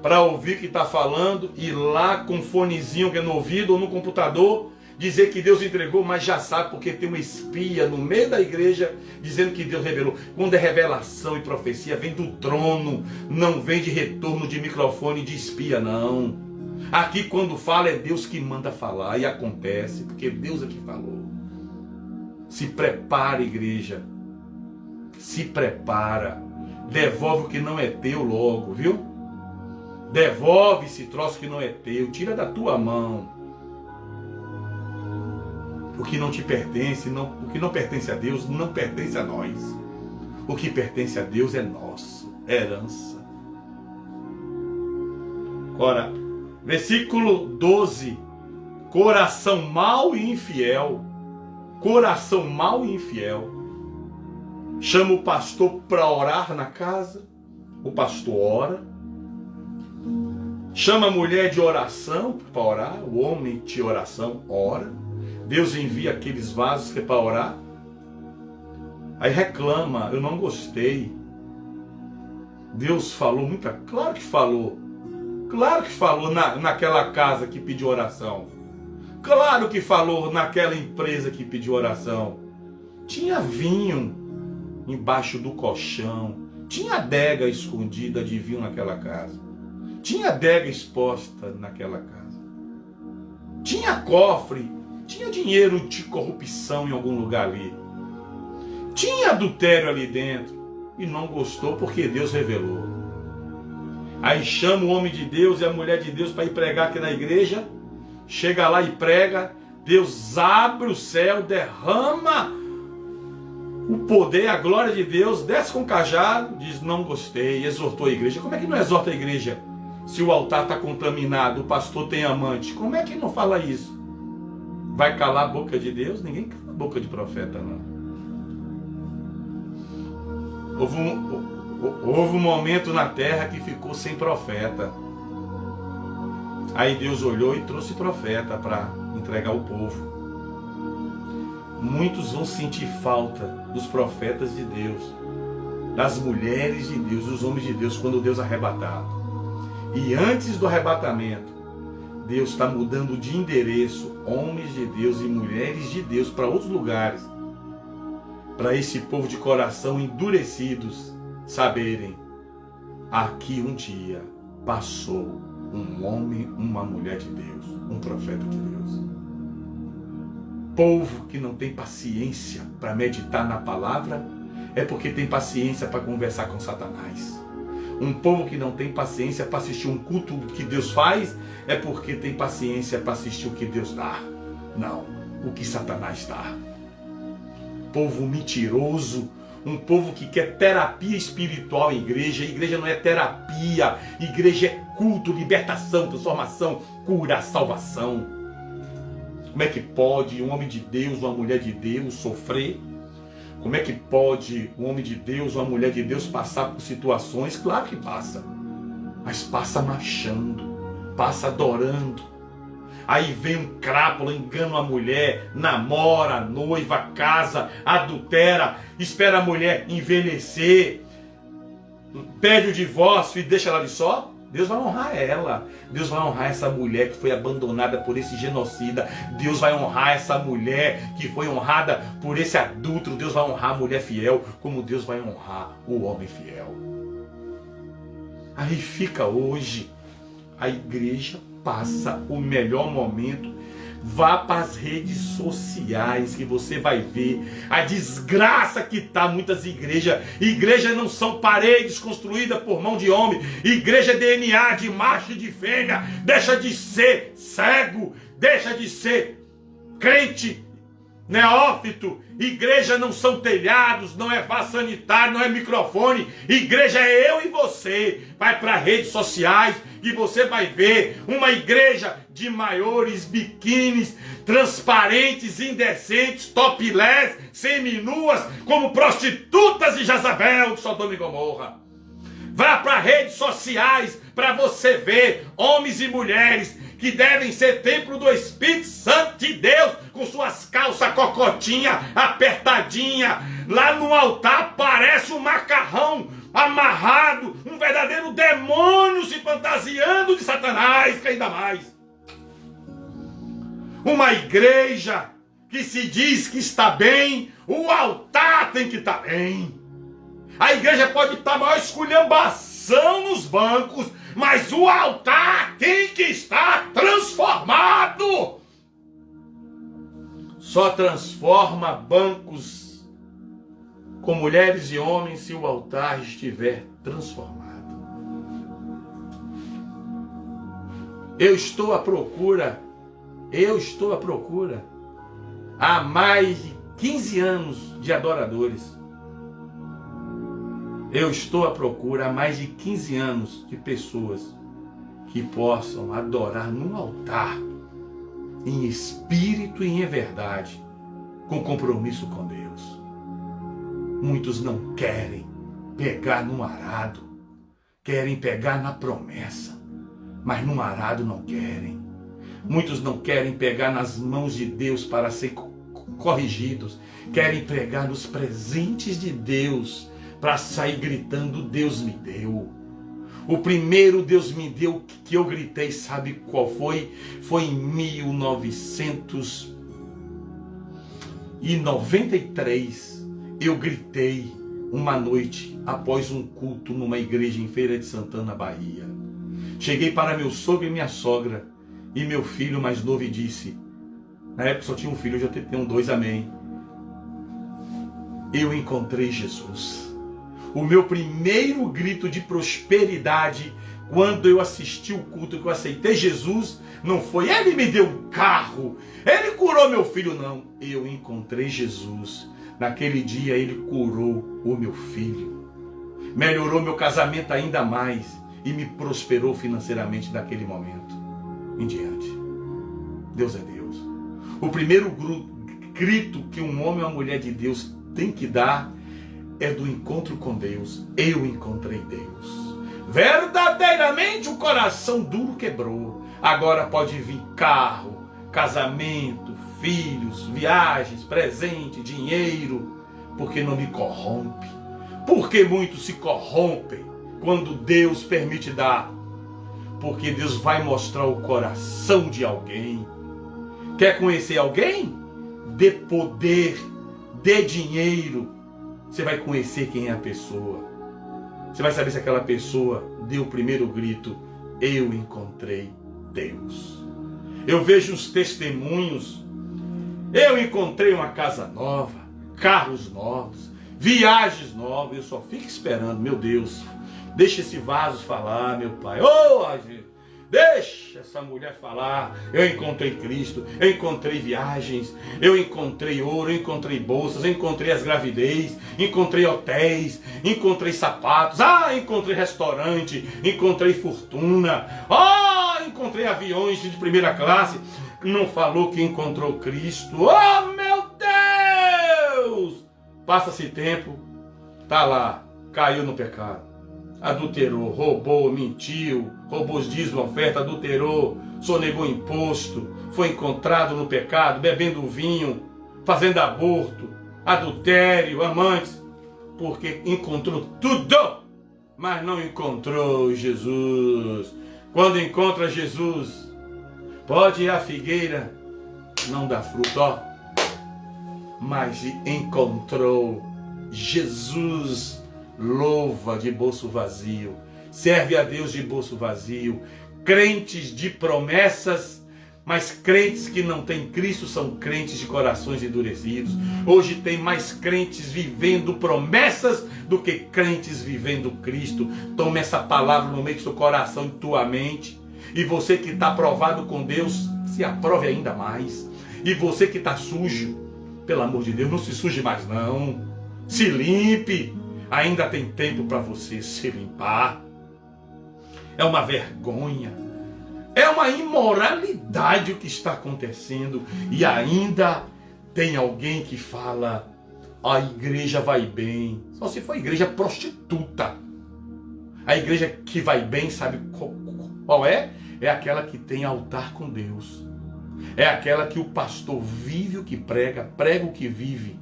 para ouvir que está falando e lá com um fonezinho que é no ouvido ou no computador dizer que Deus entregou, mas já sabe porque tem uma espia no meio da igreja dizendo que Deus revelou. Quando é revelação e profecia, vem do trono, não vem de retorno de microfone de espia, não. Aqui quando fala é Deus que manda falar e acontece, porque Deus é que falou. Se prepara, igreja. Se prepara. Devolve o que não é teu logo, viu? Devolve esse troço que não é teu. Tira da tua mão. O que não te pertence, o que não pertence a Deus, não pertence a nós. O que pertence a Deus é nosso, é herança. Ora, Versículo 12. Coração mau e infiel. Coração mau e infiel. Chama o pastor para orar na casa. O pastor ora. Chama a mulher de oração para orar. O homem de oração ora. Deus envia aqueles vasos que é para orar. Aí reclama, eu não gostei. Deus falou muita... Claro que falou. Claro que falou naquela casa que pediu oração. Claro que falou naquela empresa que pediu oração. Tinha vinho embaixo do colchão. Tinha adega escondida de vinho naquela casa. Tinha adega exposta naquela casa. Tinha cofre. Tinha dinheiro de corrupção em algum lugar ali. Tinha adultério ali dentro. E não gostou porque Deus revelou. Aí chama o homem de Deus e a mulher de Deus para ir pregar aqui na igreja. Chega lá e prega. Deus abre o céu, derrama o poder, a glória de Deus, desce com o cajado, diz não gostei, exortou a igreja. Como é que não exorta a igreja se o altar está contaminado, o pastor tem amante? Como é que não fala isso? Vai calar a boca de Deus? Ninguém cala a boca de profeta, não. Houve um momento na terra que ficou sem profeta. Aí Deus olhou e trouxe profeta para entregar ao povo. Muitos vão sentir falta dos profetas de Deus, das mulheres de Deus, dos homens de Deus, quando Deus arrebatar. E antes do arrebatamento, Deus está mudando de endereço homens de Deus e mulheres de Deus para outros lugares, para esse povo de coração endurecidos saberem: aqui um dia passou um homem, uma mulher de Deus, um profeta de Deus. Povo que não tem paciência para meditar na palavra é porque tem paciência para conversar com Satanás. Um povo que não tem paciência para assistir um culto que Deus faz é porque tem paciência para assistir o que Deus dá. Não, o que Satanás dá. Povo mentiroso, um povo que quer terapia espiritual em igreja. Igreja não é terapia, igreja é culto, libertação, transformação, cura, salvação. Como é que pode um homem de Deus, uma mulher de Deus sofrer? Como é que pode um homem de Deus, uma mulher de Deus passar por situações? Claro que passa, mas passa marchando, passa adorando. Aí vem um crápula, engana a mulher, namora a noiva, casa, adultera, espera a mulher envelhecer, pede o divórcio e deixa ela de só. Deus vai honrar ela. Deus vai honrar essa mulher que foi abandonada por esse genocida. Deus vai honrar essa mulher que foi honrada por esse adúltero. Deus vai honrar a mulher fiel, como Deus vai honrar o homem fiel. Aí fica hoje, a igreja passa o melhor momento. Vá para as redes sociais que você vai ver a desgraça que está muitas igrejas. Igrejas não são paredes construídas por mão de homem. Igreja é DNA de macho e de fêmea. Deixa de ser cego, deixa de ser crente neófito. Igreja não são telhados, não é vaso sanitário, não é microfone. Igreja é eu e você. Vai para redes sociais e você vai ver uma igreja de maiores biquínis, transparentes, indecentes, topless, seminuas, como prostitutas de Jezabel, de Sodoma e Gomorra. Vá para redes sociais para você ver homens e mulheres que devem ser templo do Espírito Santo de Deus, com suas calças cocotinha, apertadinha. Lá no altar parece um macarrão amarrado, um verdadeiro demônio se fantasiando de Satanás, que ainda mais. Uma igreja que se diz que está bem, o altar tem que estar bem. A igreja pode estar maior esculhambação nos bancos, mas o altar tem que estar transformado. Só transforma bancos com mulheres e homens se o altar estiver transformado. Eu estou à procura há mais de 15 anos de adoradores. Eu estou à procura há mais de 15 anos de pessoas que possam adorar no altar, em espírito e em verdade, com compromisso com Deus. Muitos não querem pegar no arado, querem pegar na promessa, mas no arado não querem. Muitos não querem pegar nas mãos de Deus para ser corrigidos, querem pegar nos presentes de Deus para sair gritando: Deus me deu. O primeiro Deus me deu que eu gritei, sabe qual foi? Foi em 1993. Eu gritei uma noite após um culto numa igreja em Feira de Santana, Bahia. Cheguei para meu sogro e minha sogra e meu filho mais novo e disse, na época só tinha um filho, hoje eu tenho dois, amém. Eu encontrei Jesus. O meu primeiro grito de prosperidade, quando eu assisti o culto, que eu aceitei Jesus, não foi Ele me deu um carro, Ele curou meu filho, não. Eu encontrei Jesus. Naquele dia Ele curou o meu filho, melhorou meu casamento ainda mais e me prosperou financeiramente daquele momento em diante. Deus é Deus. O primeiro grito que um homem ou uma mulher de Deus tem que dar é do encontro com Deus. Eu encontrei Deus. Verdadeiramente o coração duro quebrou. Agora pode vir carro, casamento, filhos, viagens, presente, dinheiro, porque não me corrompe. Porque muitos se corrompem quando Deus permite dar. Porque Deus vai mostrar o coração de alguém. Quer conhecer alguém? Dê poder, dê dinheiro. Você vai conhecer quem é a pessoa. Você vai saber se aquela pessoa deu o primeiro grito: eu encontrei Deus. Eu vejo os testemunhos. Eu encontrei uma casa nova, carros novos, viagens novas. Eu só fico esperando, meu Deus, deixa esse vaso falar, meu Pai. Deixa essa mulher falar. Eu encontrei Cristo, eu encontrei viagens, eu encontrei ouro, eu encontrei bolsas, eu encontrei as gravidez, encontrei hotéis, encontrei sapatos, encontrei restaurante, encontrei fortuna, encontrei aviões de primeira classe. Não falou que encontrou Cristo. Oh, meu Deus! Passa-se tempo, tá lá, caiu no pecado. Adulterou, roubou, mentiu, roubou os dízimos, oferta, adulterou, sonegou imposto, foi encontrado no pecado, bebendo vinho, fazendo aborto, adultério, amantes, porque encontrou tudo, mas não encontrou Jesus. Quando encontra Jesus, pode ir à figueira, não dá fruto, mas encontrou Jesus. Louva de bolso vazio, serve a Deus de bolso vazio, crentes de promessas, mas crentes que não têm Cristo são crentes de corações endurecidos. Hoje tem mais crentes vivendo promessas do que crentes vivendo Cristo. Tome essa palavra no meio do seu coração e tua mente. E você que está aprovado com Deus, se aprove ainda mais. E você que está sujo, pelo amor de Deus, não se suje mais não. Se limpe. Ainda tem tempo para você se limpar. É uma vergonha. É uma imoralidade o que está acontecendo. E ainda tem alguém que fala: a igreja vai bem. Só se for igreja prostituta. A igreja que vai bem, sabe qual é? É aquela que tem altar com Deus. É aquela que o pastor vive o que prega, prega o que vive.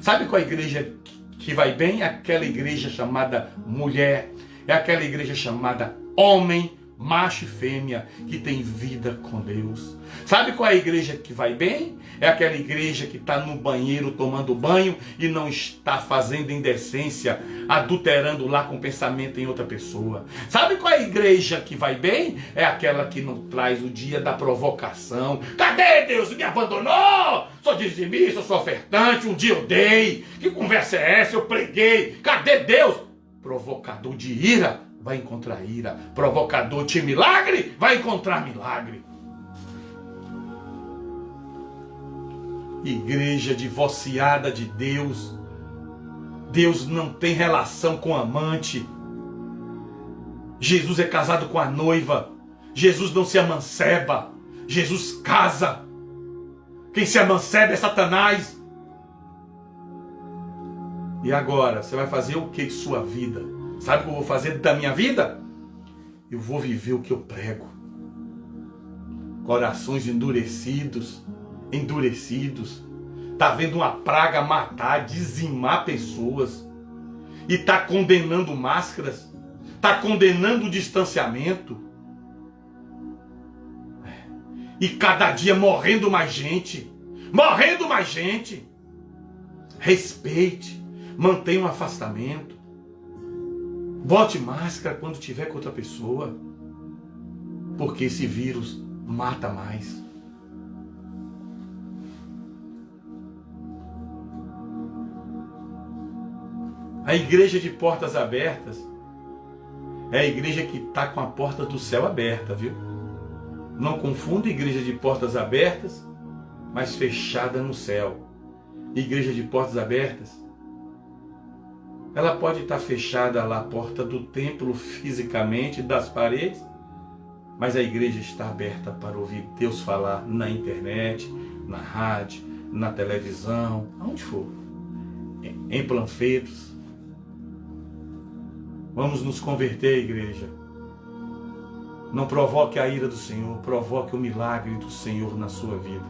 Sabe qual é a igreja que vai bem? É aquela igreja chamada mulher, é aquela igreja chamada homem, macho e fêmea, que tem vida com Deus. Sabe qual é a igreja que vai bem? É aquela igreja que está no banheiro tomando banho e não está fazendo indecência, adulterando lá com pensamento em outra pessoa. Sabe qual é a igreja que vai bem? É aquela que não traz o dia da provocação. Cadê Deus? Me abandonou? Sou dizimista, sou ofertante, um dia eu dei. Que conversa é essa? Eu preguei. Cadê Deus? Provocador de ira vai encontrar ira. Provocador de milagre vai encontrar milagre. Igreja divorciada de Deus. Deus não tem relação com amante. Jesus é casado com a noiva. Jesus não se amanceba, Jesus casa. Quem se amanceba é Satanás. E agora, você vai fazer o que de sua vida? Sabe o que eu vou fazer da minha vida? Eu vou viver o que eu prego. Corações endurecidos. Está vendo uma praga matar, dizimar pessoas. E está condenando máscaras. Está condenando o distanciamento. E cada dia morrendo mais gente. Morrendo mais gente. Respeite. Mantenha um afastamento. Bote máscara quando estiver com outra pessoa. Porque esse vírus mata mais. A igreja de portas abertas é a igreja que está com a porta do céu aberta, viu? Não confunda igreja de portas abertas, mas fechada no céu. Igreja de portas abertas, ela pode estar fechada lá, a porta do templo fisicamente, das paredes, mas a igreja está aberta para ouvir Deus falar na internet, na rádio, na televisão, aonde for, em panfletos. Vamos nos converter, igreja. Não provoque a ira do Senhor, provoque o milagre do Senhor na sua vida.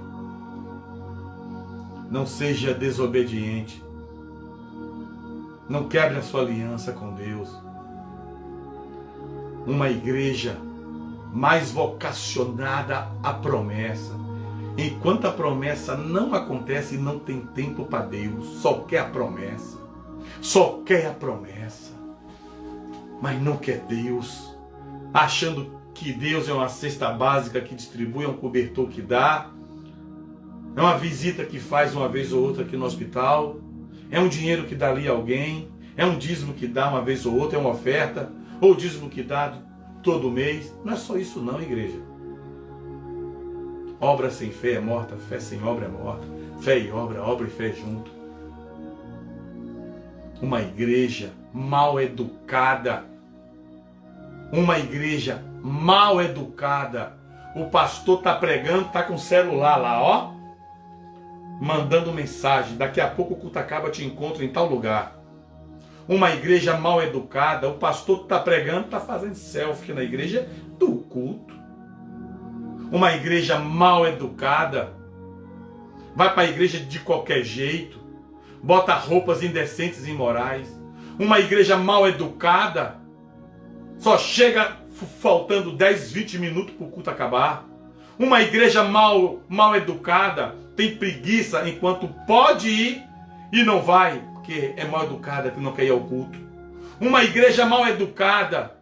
Não seja desobediente. Não quebre a sua aliança com Deus. Uma igreja mais vocacionada à promessa. Enquanto a promessa não acontece, não tem tempo para Deus. Só quer a promessa. Só quer a promessa. Mas não quer Deus. Achando que Deus é uma cesta básica que distribui, é um cobertor que dá. É uma visita que faz uma vez ou outra aqui no hospital. É um dinheiro que dá ali a alguém. É um dízimo que dá uma vez ou outra, é uma oferta. Ou dízimo que dá todo mês. Não é só isso não, igreja. Obra sem fé é morta, fé sem obra é morta. Fé e obra, obra e fé junto. Uma igreja mal educada. Uma igreja mal educada. O pastor está pregando, está com o celular lá, ó. Mandando mensagem. Daqui a pouco o culto acaba, te encontro em tal lugar. Uma igreja mal educada. O pastor está pregando, está fazendo selfie na igreja do culto. Uma igreja mal educada. Vai para a igreja de qualquer jeito. Bota roupas indecentes e imorais. Uma igreja mal educada. Só chega faltando 10, 20 minutos para o culto acabar. Uma igreja mal educada tem preguiça enquanto pode ir e não vai, porque é mal educada que não quer ir ao culto. Uma igreja mal educada,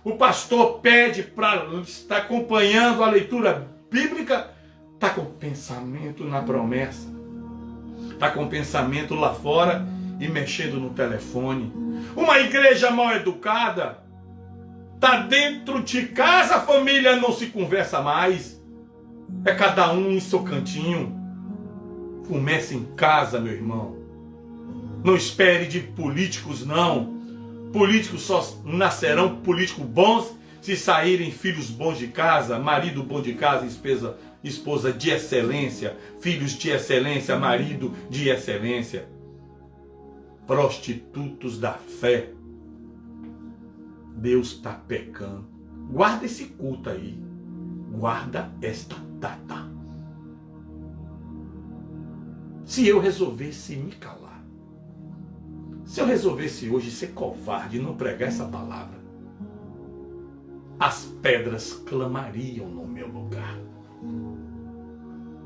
o pastor pede para estar acompanhando a leitura bíblica, está com pensamento na promessa, está com pensamento lá fora e mexendo no telefone. Uma igreja mal educada, está dentro de casa, a família não se conversa mais. É cada um em seu cantinho. Comece em casa, meu irmão. Não espere de políticos, não. Políticos só nascerão políticos bons se saírem filhos bons de casa, marido bom de casa, esposa de excelência, filhos de excelência, marido de excelência. Prostitutos da fé. Deus está pecando. Guarda esse culto aí. Guarda esta data. Se eu resolvesse me calar, se eu resolvesse hoje ser covarde e não pregar essa palavra, as pedras clamariam no meu lugar.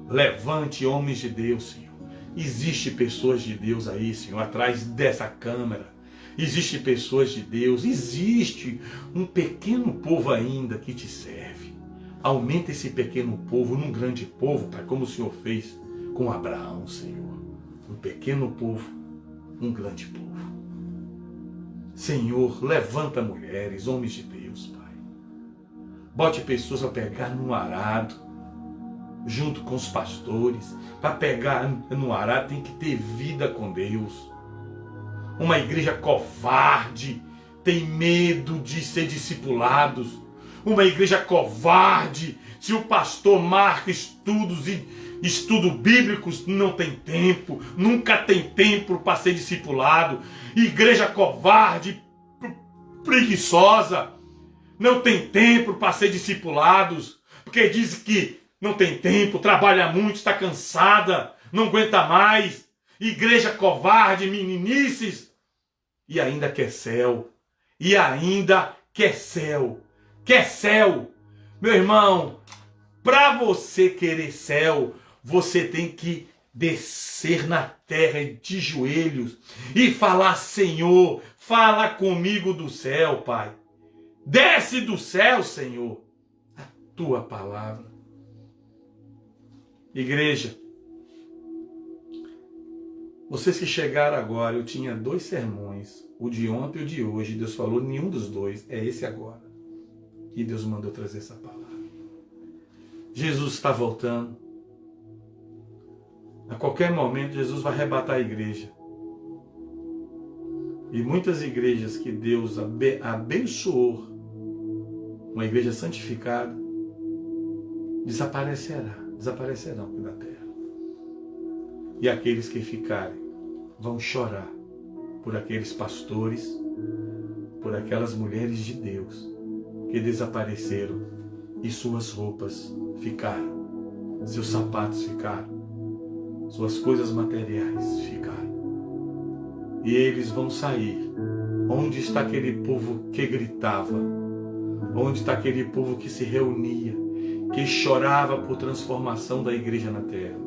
Levante homens de Deus, Senhor. Existe pessoas de Deus aí, Senhor, atrás dessa câmera. Existe pessoas de Deus, existe um pequeno povo ainda que te serve. Aumenta esse pequeno povo num grande povo, Pai, como o Senhor fez com Abraão, Senhor. Um pequeno povo, um grande povo. Senhor, levanta mulheres, homens de Deus, Pai. Bote pessoas a pegar no arado, junto com os pastores. Para pegar no arado tem que ter vida com Deus. Uma igreja covarde, tem medo de ser discipulados. uma igreja covarde. Se o pastor marca estudos e estudos bíblicos, não tem tempo, nunca tem tempo para ser discipulado. Igreja covarde, preguiçosa, não tem tempo para ser discipulados, porque diz que não tem tempo, trabalha muito, está cansada, não aguenta mais. Igreja covarde, meninices, e ainda quer céu, e ainda quer céu, quer céu. Meu irmão, para você querer céu, você tem que descer na terra de joelhos e falar: Senhor, fala comigo do céu, Pai. Desce do céu, Senhor, a tua palavra. Igreja, vocês que chegaram agora, eu tinha 2 sermões, o de ontem e o de hoje. Deus falou, nenhum dos 2, é esse agora. E Deus mandou trazer essa palavra. Jesus está voltando. A qualquer momento, Jesus vai arrebatar a igreja. E muitas igrejas que Deus abençoou, uma igreja santificada, desaparecerão da terra. E aqueles que ficarem vão chorar por aqueles pastores, por aquelas mulheres de Deus que desapareceram e suas roupas ficaram, seus sapatos ficaram, suas coisas materiais ficaram. E eles vão sair. Onde está aquele povo que gritava? Onde está aquele povo que se reunia, que chorava por transformação da igreja na terra?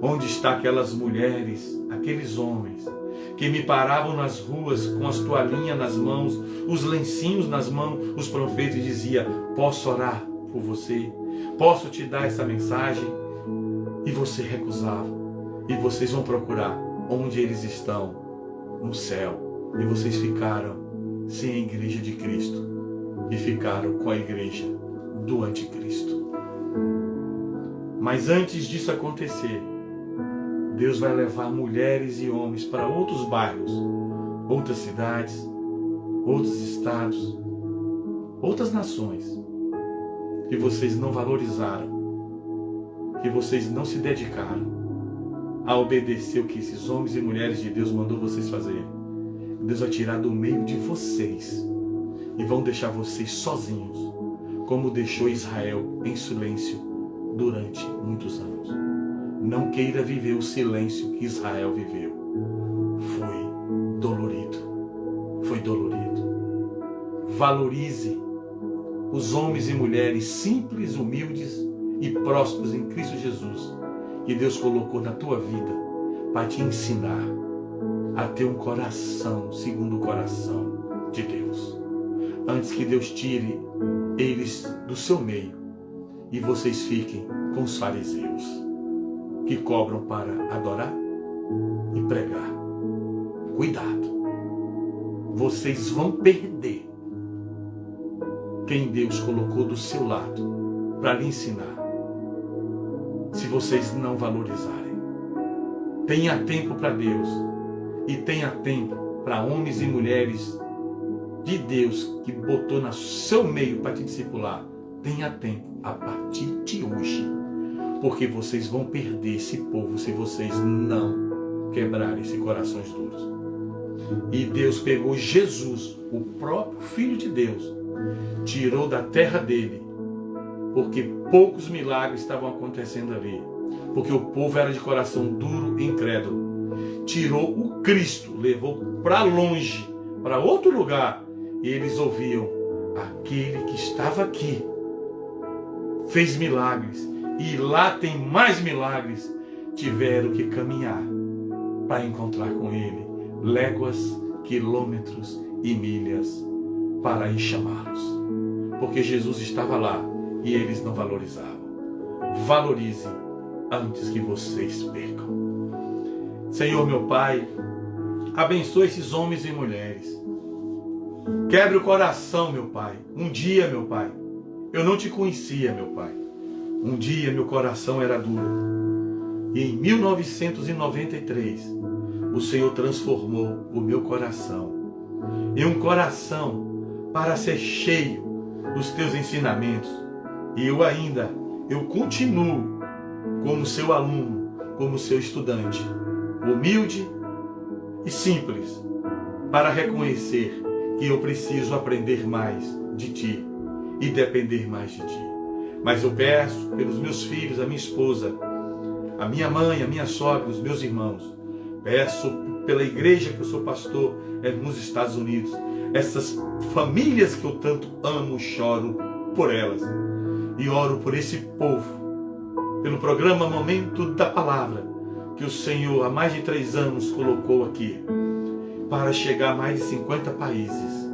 Onde está aquelas mulheres, aqueles homens que me paravam nas ruas com as toalhinhas nas mãos, os lencinhos nas mãos, os profetas diziam: posso orar por você? Posso te dar essa mensagem? E você recusava. E vocês vão procurar onde eles estão, no céu. E vocês ficaram sem a igreja de Cristo e ficaram com a igreja do anticristo. Mas antes disso acontecer, Deus vai levar mulheres e homens para outros bairros, outras cidades, outros estados, outras nações que vocês não valorizaram, que vocês não se dedicaram a obedecer o que esses homens e mulheres de Deus mandou vocês fazerem. Deus vai tirar do meio de vocês e vão deixar vocês sozinhos, como deixou Israel em silêncio durante muitos anos. Não queira viver o silêncio que Israel viveu. Foi dolorido. Foi dolorido. Valorize os homens e mulheres simples, humildes e prósperos em Cristo Jesus, que Deus colocou na tua vida para te ensinar a ter um coração segundo o coração de Deus. Antes que Deus tire eles do seu meio e vocês fiquem com os fariseus, que cobram para adorar e pregar. Cuidado, vocês vão perder quem Deus colocou do seu lado para lhe ensinar, se vocês não valorizarem. Tenha tempo para Deus e tenha tempo para homens e mulheres de Deus que botou no seu meio para te discipular. Tenha tempo a partir de hoje, porque vocês vão perder esse povo se vocês não quebrarem esses corações duros. E Deus pegou Jesus, o próprio Filho de Deus, tirou da terra dele, porque poucos milagres estavam acontecendo ali, porque o povo era de coração duro e incrédulo. Tirou o Cristo, levou para longe, para outro lugar, e eles ouviam: aquele que estava aqui fez milagres, e lá tem mais milagres. Tiveram que caminhar para encontrar com ele, léguas, quilômetros e milhas, para ir chamá-los, porque Jesus estava lá e eles não valorizavam. Valorize antes que vocês percam. Senhor, meu Pai, abençoe esses homens e mulheres. Quebre o coração, meu Pai. Um dia, meu Pai, eu não te conhecia, meu Pai. Um dia meu coração era duro. E em 1993, o Senhor transformou o meu coração em um coração para ser cheio os teus ensinamentos. E eu continuo como seu aluno, como seu estudante, humilde e simples, para reconhecer que eu preciso aprender mais de ti e depender mais de ti. Mas eu peço pelos meus filhos, a minha esposa, a minha mãe, a minha sogra, os meus irmãos. Peço pela igreja que eu sou pastor nos Estados Unidos, essas famílias que eu tanto amo, choro por elas. E oro por esse povo, pelo programa Momento da Palavra, que o Senhor há mais de 3 anos colocou aqui, para chegar a mais de 50 países,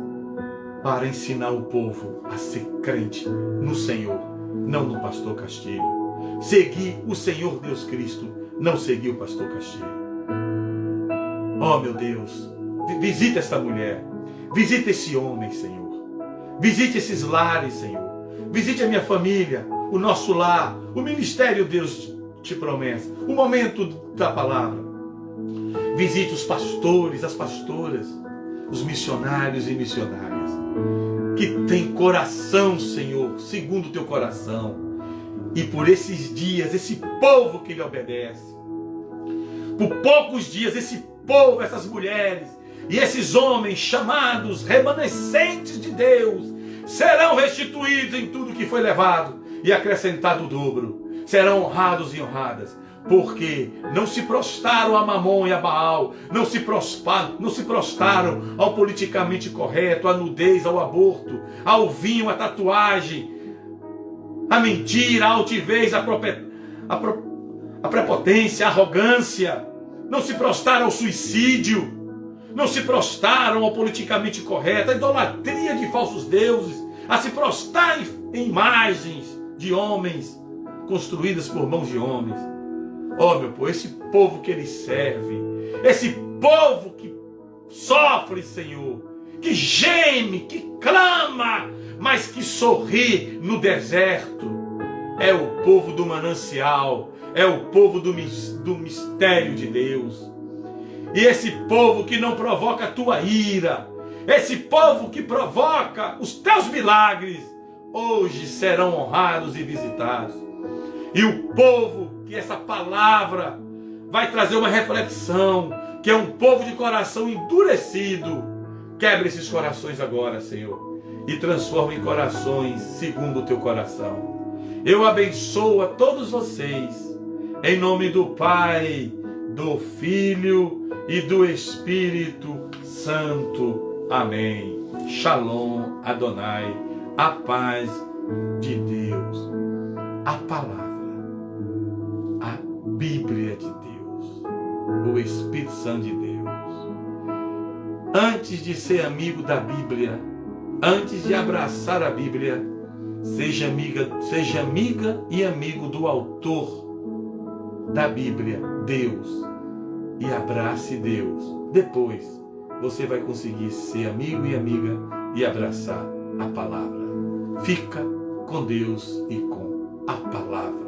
para ensinar o povo a ser crente no Senhor, não no pastor Castilho. Seguir o Senhor Deus Cristo, não seguir o pastor Castilho. Oh meu Deus, visita esta mulher, visita esse homem, Senhor. Visite esses lares, Senhor. Visite a minha família, o nosso lar, o ministério Deus te promete, o momento da palavra. Visite os pastores, as pastoras, os missionários e missionárias, que tem coração, Senhor, segundo o teu coração. E por esses dias, esse povo que lhe obedece, por poucos dias, esse povo, essas mulheres e esses homens chamados remanescentes de Deus, serão restituídos em tudo que foi levado e acrescentado o dobro. Serão honrados e honradas, porque não se prostaram a Mamon e a Baal, não se prostaram ao politicamente correto, à nudez, ao aborto, ao vinho, à tatuagem, à mentira, à altivez, à prepotência, à arrogância. Não se prostaram ao suicídio, não se prostaram ao politicamente correto, à idolatria de falsos deuses, a se prostrar em imagens de homens construídas por mãos de homens. Oh meu povo, esse povo que ele serve, esse povo que sofre, Senhor, que geme, que clama, mas que sorri no deserto, é o povo do manancial, é o povo do mistério de Deus. E esse povo que não provoca a tua ira, esse povo que provoca os teus milagres, hoje serão honrados e visitados. E o povo que essa palavra vai trazer uma reflexão, que é um povo de coração endurecido, quebra esses corações agora, Senhor, e transforma em corações segundo o teu coração. Eu abençoo a todos vocês, em nome do Pai, do Filho e do Espírito Santo. Amém. Shalom, Adonai, a paz de Deus, a palavra, a Bíblia de Deus, o Espírito Santo de Deus. Antes de ser amigo da Bíblia, antes de abraçar a Bíblia, seja amiga e amigo do autor da Bíblia, Deus, e abrace Deus. Depois você vai conseguir ser amigo e amiga e abraçar a palavra. Fica com Deus e com a palavra.